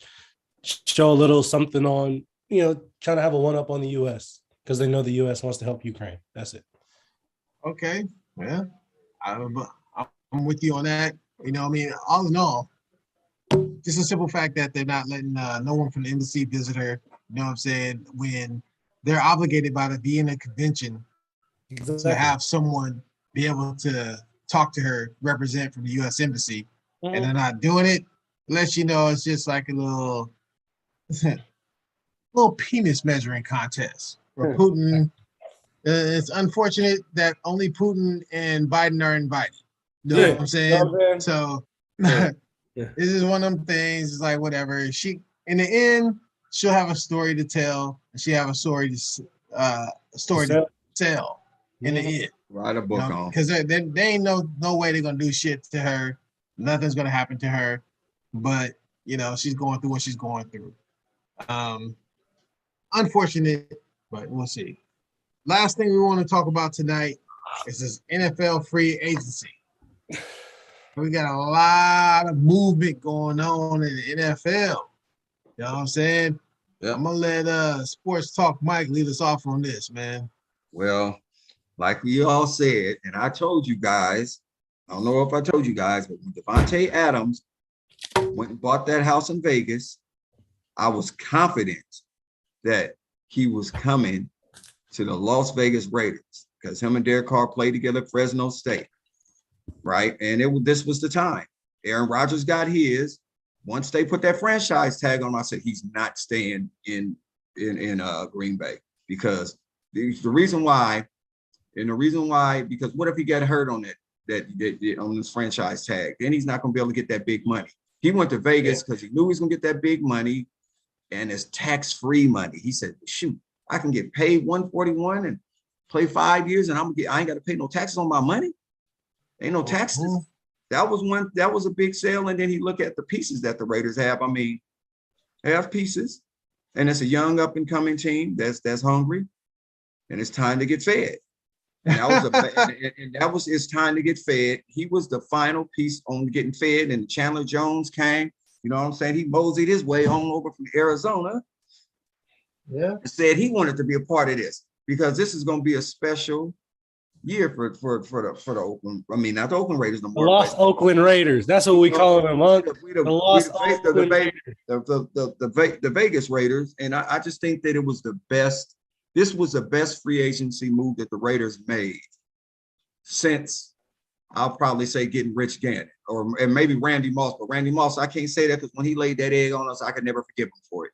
show a little something on, trying to have a one up on the U.S. because they know the U.S. wants to help Ukraine. That's it. Okay, well, I'm with you on that. All in all, just a simple fact that they're not letting no one from the embassy visit her, you know what I'm saying, when they're obligated by the Vienna Convention to have someone be able to talk to her, represent from the U.S. Embassy, and they're not doing it, lets you know it's just like a little penis measuring contest for Putin. It's unfortunate that only Putin and Biden are invited. You know what I'm saying? So this is one of them things. It's like whatever. She, in the end, she'll have a story to tell, and she have a story to tell in the end. Write a book on. Because they ain't no way they're gonna do shit to her. Nothing's gonna happen to her. But she's going through what she's going through. Unfortunate, but we'll see. Last thing we want to talk about tonight is this NFL free agency. We got a lot of movement going on in the NFL. You know what I'm saying? Yeah. I'm gonna let Sports Talk Mike lead us off on this, man. Well, like we all said, and I told you guys, I don't know if I told you guys, but when Devontae Adams went and bought that house in Vegas, I was confident that he was coming to the Las Vegas Raiders because him and Derek Carr played together at Fresno State, right? And this was the time. Aaron Rodgers got his. Once they put that franchise tag on, I said he's not staying in Green Bay because the reason why, because what if he got hurt on that on this franchise tag? Then he's not going to be able to get that big money. He went to Vegas because he knew he was going to get that big money, and it's tax-free money. He said, "Shoot, I can get paid $141 and play 5 years, and I ain't got to pay no taxes on my money. Ain't no taxes." Mm-hmm. That was a big sale. And then he looked at the pieces that the Raiders have. I mean, they have pieces, and it's a young up and coming team that's hungry, and it's time to get fed. And that was his time to get fed. He was the final piece on getting fed, and Chandler Jones came. You know what I'm saying? He moseyed his way on over from Arizona. Yeah, and said he wanted to be a part of this because this is going to be a special year for the Oakland. I mean, not the Oakland Raiders no more. The Lost Oakland Raiders. That's what we call them, Monk. The Lost Oakland Raiders. The Vegas Raiders. And I just think that it was the best. This was the best free agency move that the Raiders made since, I'll probably say, getting Rich Gannon and maybe Randy Moss. But Randy Moss, I can't say that because when he laid that egg on us, I could never forgive him for it.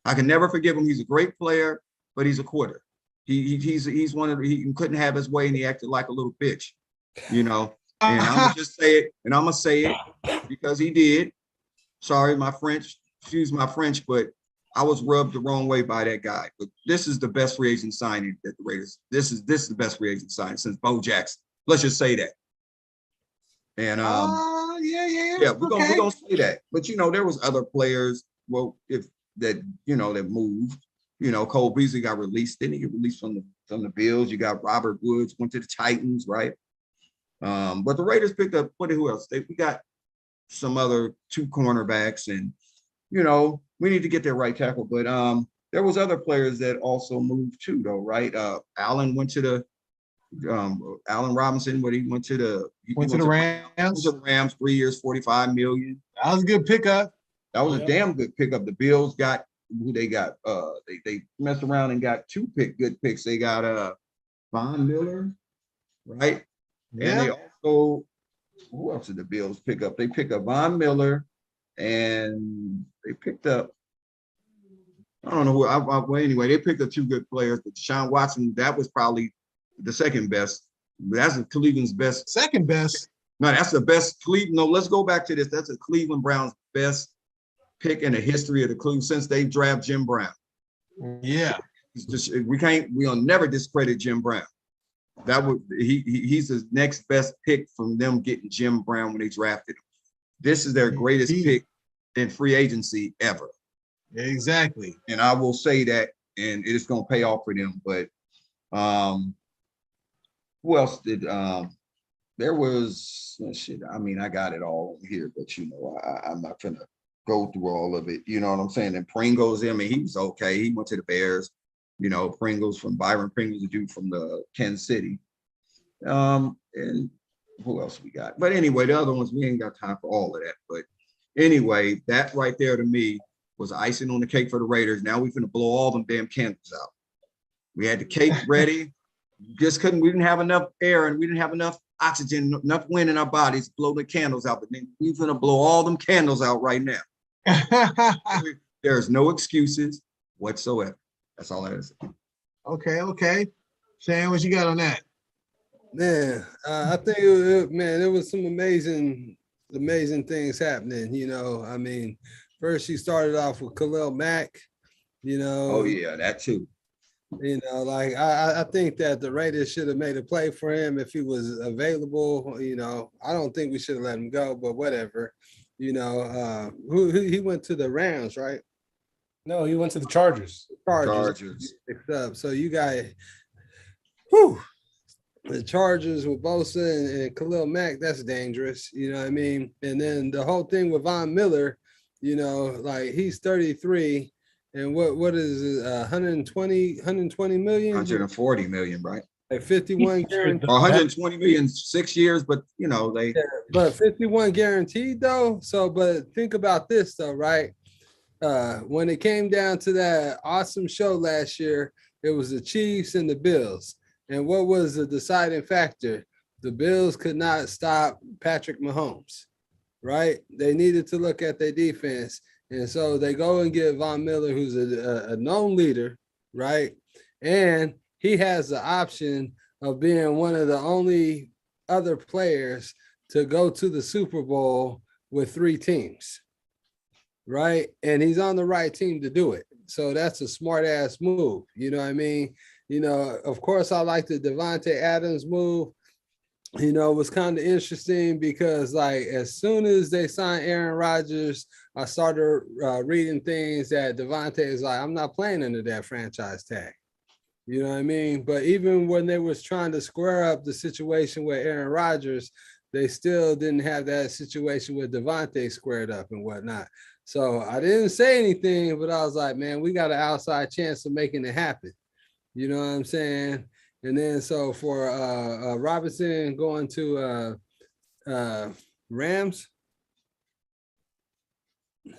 I can never forgive him. He's a great player, but he's a quitter. He's one of the, he couldn't have his way and he acted like a little bitch, And I'm gonna just say it, and I'm gonna say it because he did. Sorry, my French, excuse my French, but I was rubbed the wrong way by that guy. But this is the best free agent signing that the Raiders. This is the best free agent signing since Bo Jackson. Let's just say that. And yeah, we're gonna say that. But there was other players. Well, that moved. Cole Beasley got released. Didn't he get released from the Bills? You got Robert Woods went to the Titans, right? But the Raiders picked up who else? We got some other 2 cornerbacks, and we need to get their right tackle. But there was other players that also moved too, though, right? Allen went to the Allen Robinson, but he went to the Rams. Went to the Rams, 3 years, $45 million. That was a good pickup. That was a damn good pickup. The Bills got who they got. They messed around and got 2 good picks. They got Von Miller, right? Yeah. And they also, who else did the Bills pick up? They picked up Von Miller, and they picked up, I don't know who. Well, anyway, they picked up 2 good players. But Deshaun Watson, that was probably the second best. That's Cleveland's best. Second best. No, that's the best Cleveland. No, let's go back to this. That's a Cleveland Browns best pick in the history of the Cleveland since they drafted Jim Brown. Yeah. We'll never discredit Jim Brown. He's the next best pick from them getting Jim Brown when they drafted him. This is their greatest pick in free agency ever. Exactly. And I will say that, and it is going to pay off for them. But who else did there was shit. I mean, I got it all here, but I'm not gonna go through all of it. You know what I'm saying? And Pringles, I mean, he was okay. He went to the Bears. Pringles Byron Pringles, a dude from the Kansas City. And who else we got? But anyway, the other ones, we ain't got time for all of that. But anyway, that right there to me was icing on the cake for the Raiders. Now we're finna blow all them damn candles out. We had the cake ready. We didn't have enough air and we didn't have enough oxygen, enough wind in our bodies to blow the candles out. But then we're gonna blow all them candles out right now. There's no excuses whatsoever. That's all I have to say. Okay. Shane, what you got on that? Man, I think there was some amazing things happening. I mean, first he started off with Khalil Mack. Oh yeah, that too. You know, like I think that the Raiders should have made a play for him if he was available. You know, I don't think we should have let him go, but whatever. You know, who he went to the Rams, right? No, he went to the Chargers. Chargers. So you got, whew, the Chargers with Bosa and Khalil Mack. That's dangerous. You know what I mean? And then the whole thing with Von Miller. You know, like he's 33. And what is it, 120 million? 140 million, right? Like 51 guaranteed. Or 120 million, 6 years, but you know, they but 51 guaranteed though. So, but think about this though, right? When it came down to that awesome show last year, it was the Chiefs and the Bills. And what was the deciding factor? The Bills could not stop Patrick Mahomes, right? They needed to look at their defense. And so they go and get Von Miller, who's a known leader, right? And he has the option of being one of the only other players to go to the Super Bowl with 3 teams, right? And he's on the right team to do it. So that's a smart ass move. You know what I mean? You know, of course, I like the Devontae Adams move. You know, it was kind of interesting because, like, as soon as they signed Aaron Rodgers, I started reading things that Devontae is like, I'm not playing under that franchise tag. You know what I mean? But even when they was trying to square up the situation with Aaron Rodgers, they still didn't have that situation with Devontae squared up and whatnot. So I didn't say anything, but I was like, man, we got an outside chance of making it happen. You know what I'm saying? And then so for Robinson going to Rams,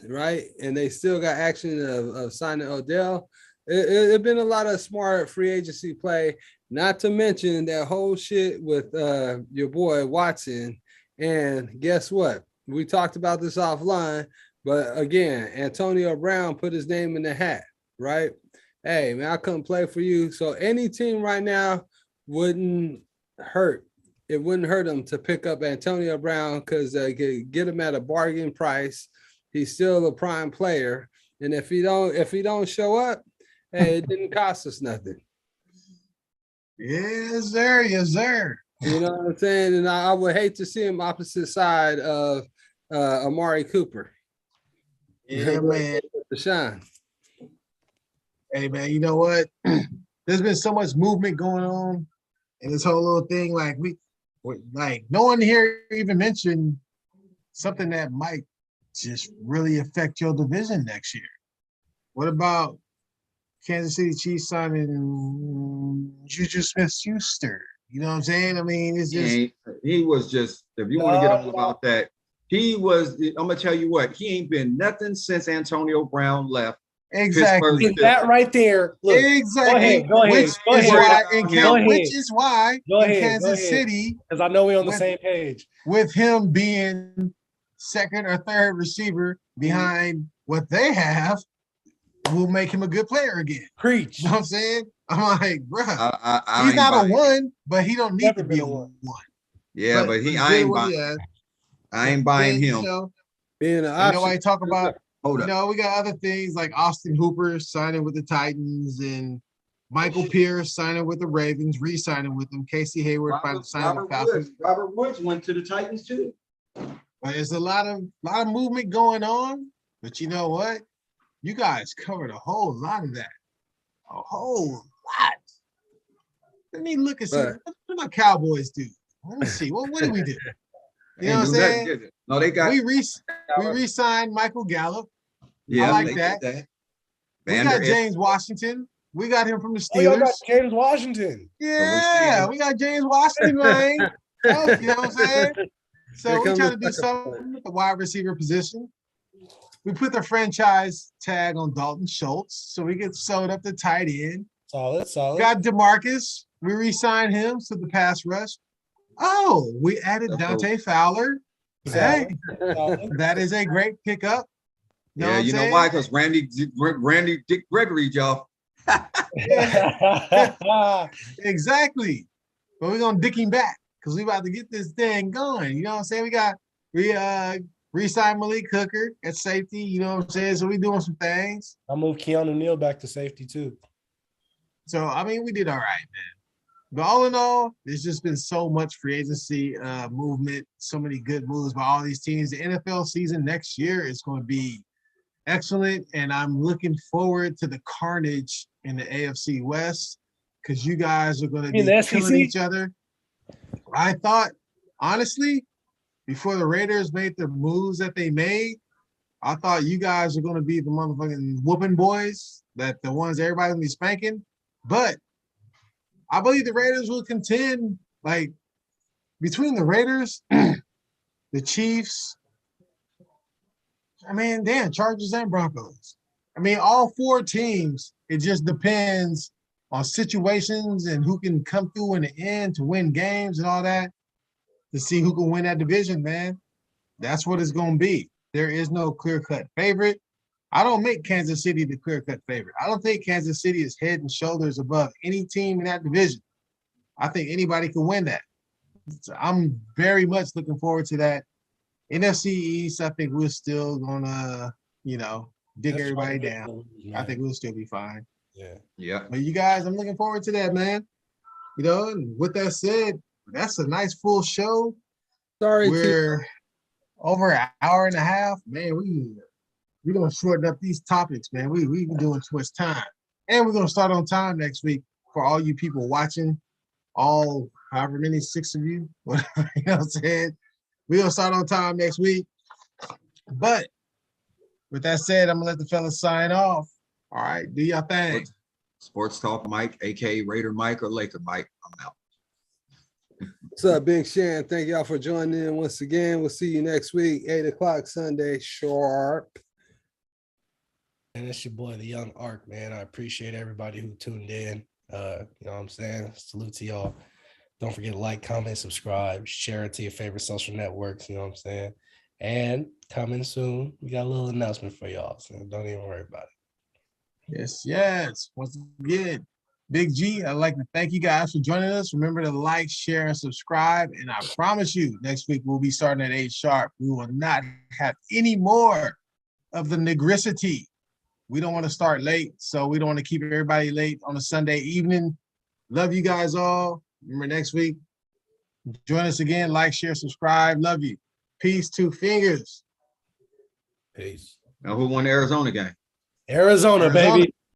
right? And they still got action of signing Odell. It's been a lot of smart free agency play, not to mention that whole shit with your boy Watson. And guess what? We talked about this offline, but again, Antonio Brown put his name in the hat, right? Hey, man, I couldn't play for you. So any team right now wouldn't hurt. It wouldn't hurt them to pick up Antonio Brown because they could get him at a bargain price. He's still a prime player. And if he don't show up, hey, it didn't cost us nothing. Yes, sir. Yes, sir. You know what I'm saying? And I would hate to see him opposite side of Amari Cooper. Yeah, man. Desean. Hey, man, you know what? There's been so much movement going on in this whole little thing. Like no one here even mentioned something that might just really affect your division next year. What about Kansas City Chiefs signing Juju Smith-Schuster? You know what I'm saying? I mean, it's just he was just, if you want to get on about that, I'm gonna tell you what, he ain't been nothing since Antonio Brown left. Exactly. Is that right there? Look, exactly. Go ahead. Which is why in Kansas City, because I know we're on the same page. With him being second or third receiver behind what they have, will make him a good player again. Preach. You know what I'm saying? I'm like, bro, he's not a one, but he don't need to be a one. Yeah, but I ain't buying him. You know, being an option. Nobody talk about. Hold up. You know, we got other things like Austin Hooper signing with the Titans and Michael Pierce signing with the Ravens, re-signing with them. Casey Hayward signing with Falcons. Robert Woods went to the Titans too. But there's a lot of movement going on. But you know what? You guys covered a whole lot of that. A whole lot. Let me look and see. What do my Cowboys do? Let me see. What did we do? You know what I'm saying? No, they got. We re-signed Michael Gallup. Yeah, I like that. We got James Washington. We got him from the Steelers. Oh, you got James Washington. Yeah, we got James Washington, man. You know what I'm saying? So we try to do something with the wide receiver position. We put the franchise tag on Dalton Schultz, so we get sewed up the tight end. Solid. Got DeMarcus. We re-signed him to the pass rush. Oh, we added Dante Fowler. Hey, that is a great pickup. Yeah, you know why? Because Randy Dick Gregory, y'all. Exactly. But we're gonna dick him back because we about to get this thing going. You know what I'm saying? We re-signed Malik Hooker at safety. You know what I'm saying? So we doing some things. I'll move Keanu Neal back to safety too. So I mean, we did all right, man. But all in all, there's just been so much free agency movement, so many good moves by all these teams. The NFL season next year is going to be excellent, and I'm looking forward to the carnage in the AFC West because you guys are going to In be the killing SEC? each other. I thought, honestly, before the Raiders made the moves that they made, I thought you guys are going to be the motherfucking whooping boys, that the ones everybody's going to be spanking. But I believe the Raiders will contend, like, between the Raiders, the Chiefs, I mean, damn, Chargers and Broncos. I mean, all four teams, it just depends on situations and who can come through in the end to win games and all that to see who can win that division, man. That's what it's going to be. There is no clear-cut favorite. I don't make Kansas City the clear-cut favorite. I don't think Kansas City is head and shoulders above any team in that division. I think anybody can win that. So I'm very much looking forward to that. NFC East, I think we're still going to, dig That's everybody right. down. I think we'll still be fine. Yeah. Yeah. But you guys, I'm looking forward to that, man. And with that said, that's a nice full show. Sorry, We're over an hour and a half. Man, we're going to shorten up these topics, man. We've been doing too much time. And we're going to start on time next week for all you people watching, all however many, 6 of you, whatever, you know what I'm saying? We're going to start on time next week. But with that said, I'm going to let the fellas sign off. All right, do your thing. Sports Talk Mike, aka Raider Mike or Laker Mike. I'm out. what's up, Big Shan? Thank y'all for joining in once again. We'll see you next week, 8 o'clock Sunday, sharp. And it's your boy, the Young Ark, man. I appreciate everybody who tuned in. You know what I'm saying? Salute to y'all. Don't forget to like, comment, subscribe, share it to your favorite social networks. You know what I'm saying? And coming soon, we got a little announcement for y'all. So don't even worry about it. Yes. Once again, Big G, I'd like to thank you guys for joining us. Remember to like, share, and subscribe. And I promise you, next week we'll be starting at 8 sharp. We will not have any more of the negricity. We don't want to start late, so we don't want to keep everybody late on a Sunday evening. Love you guys all. Remember, next week, join us again. Like, share, subscribe. Love you. Peace, 2 fingers. Peace. Now, who won the Arizona game? Arizona, baby.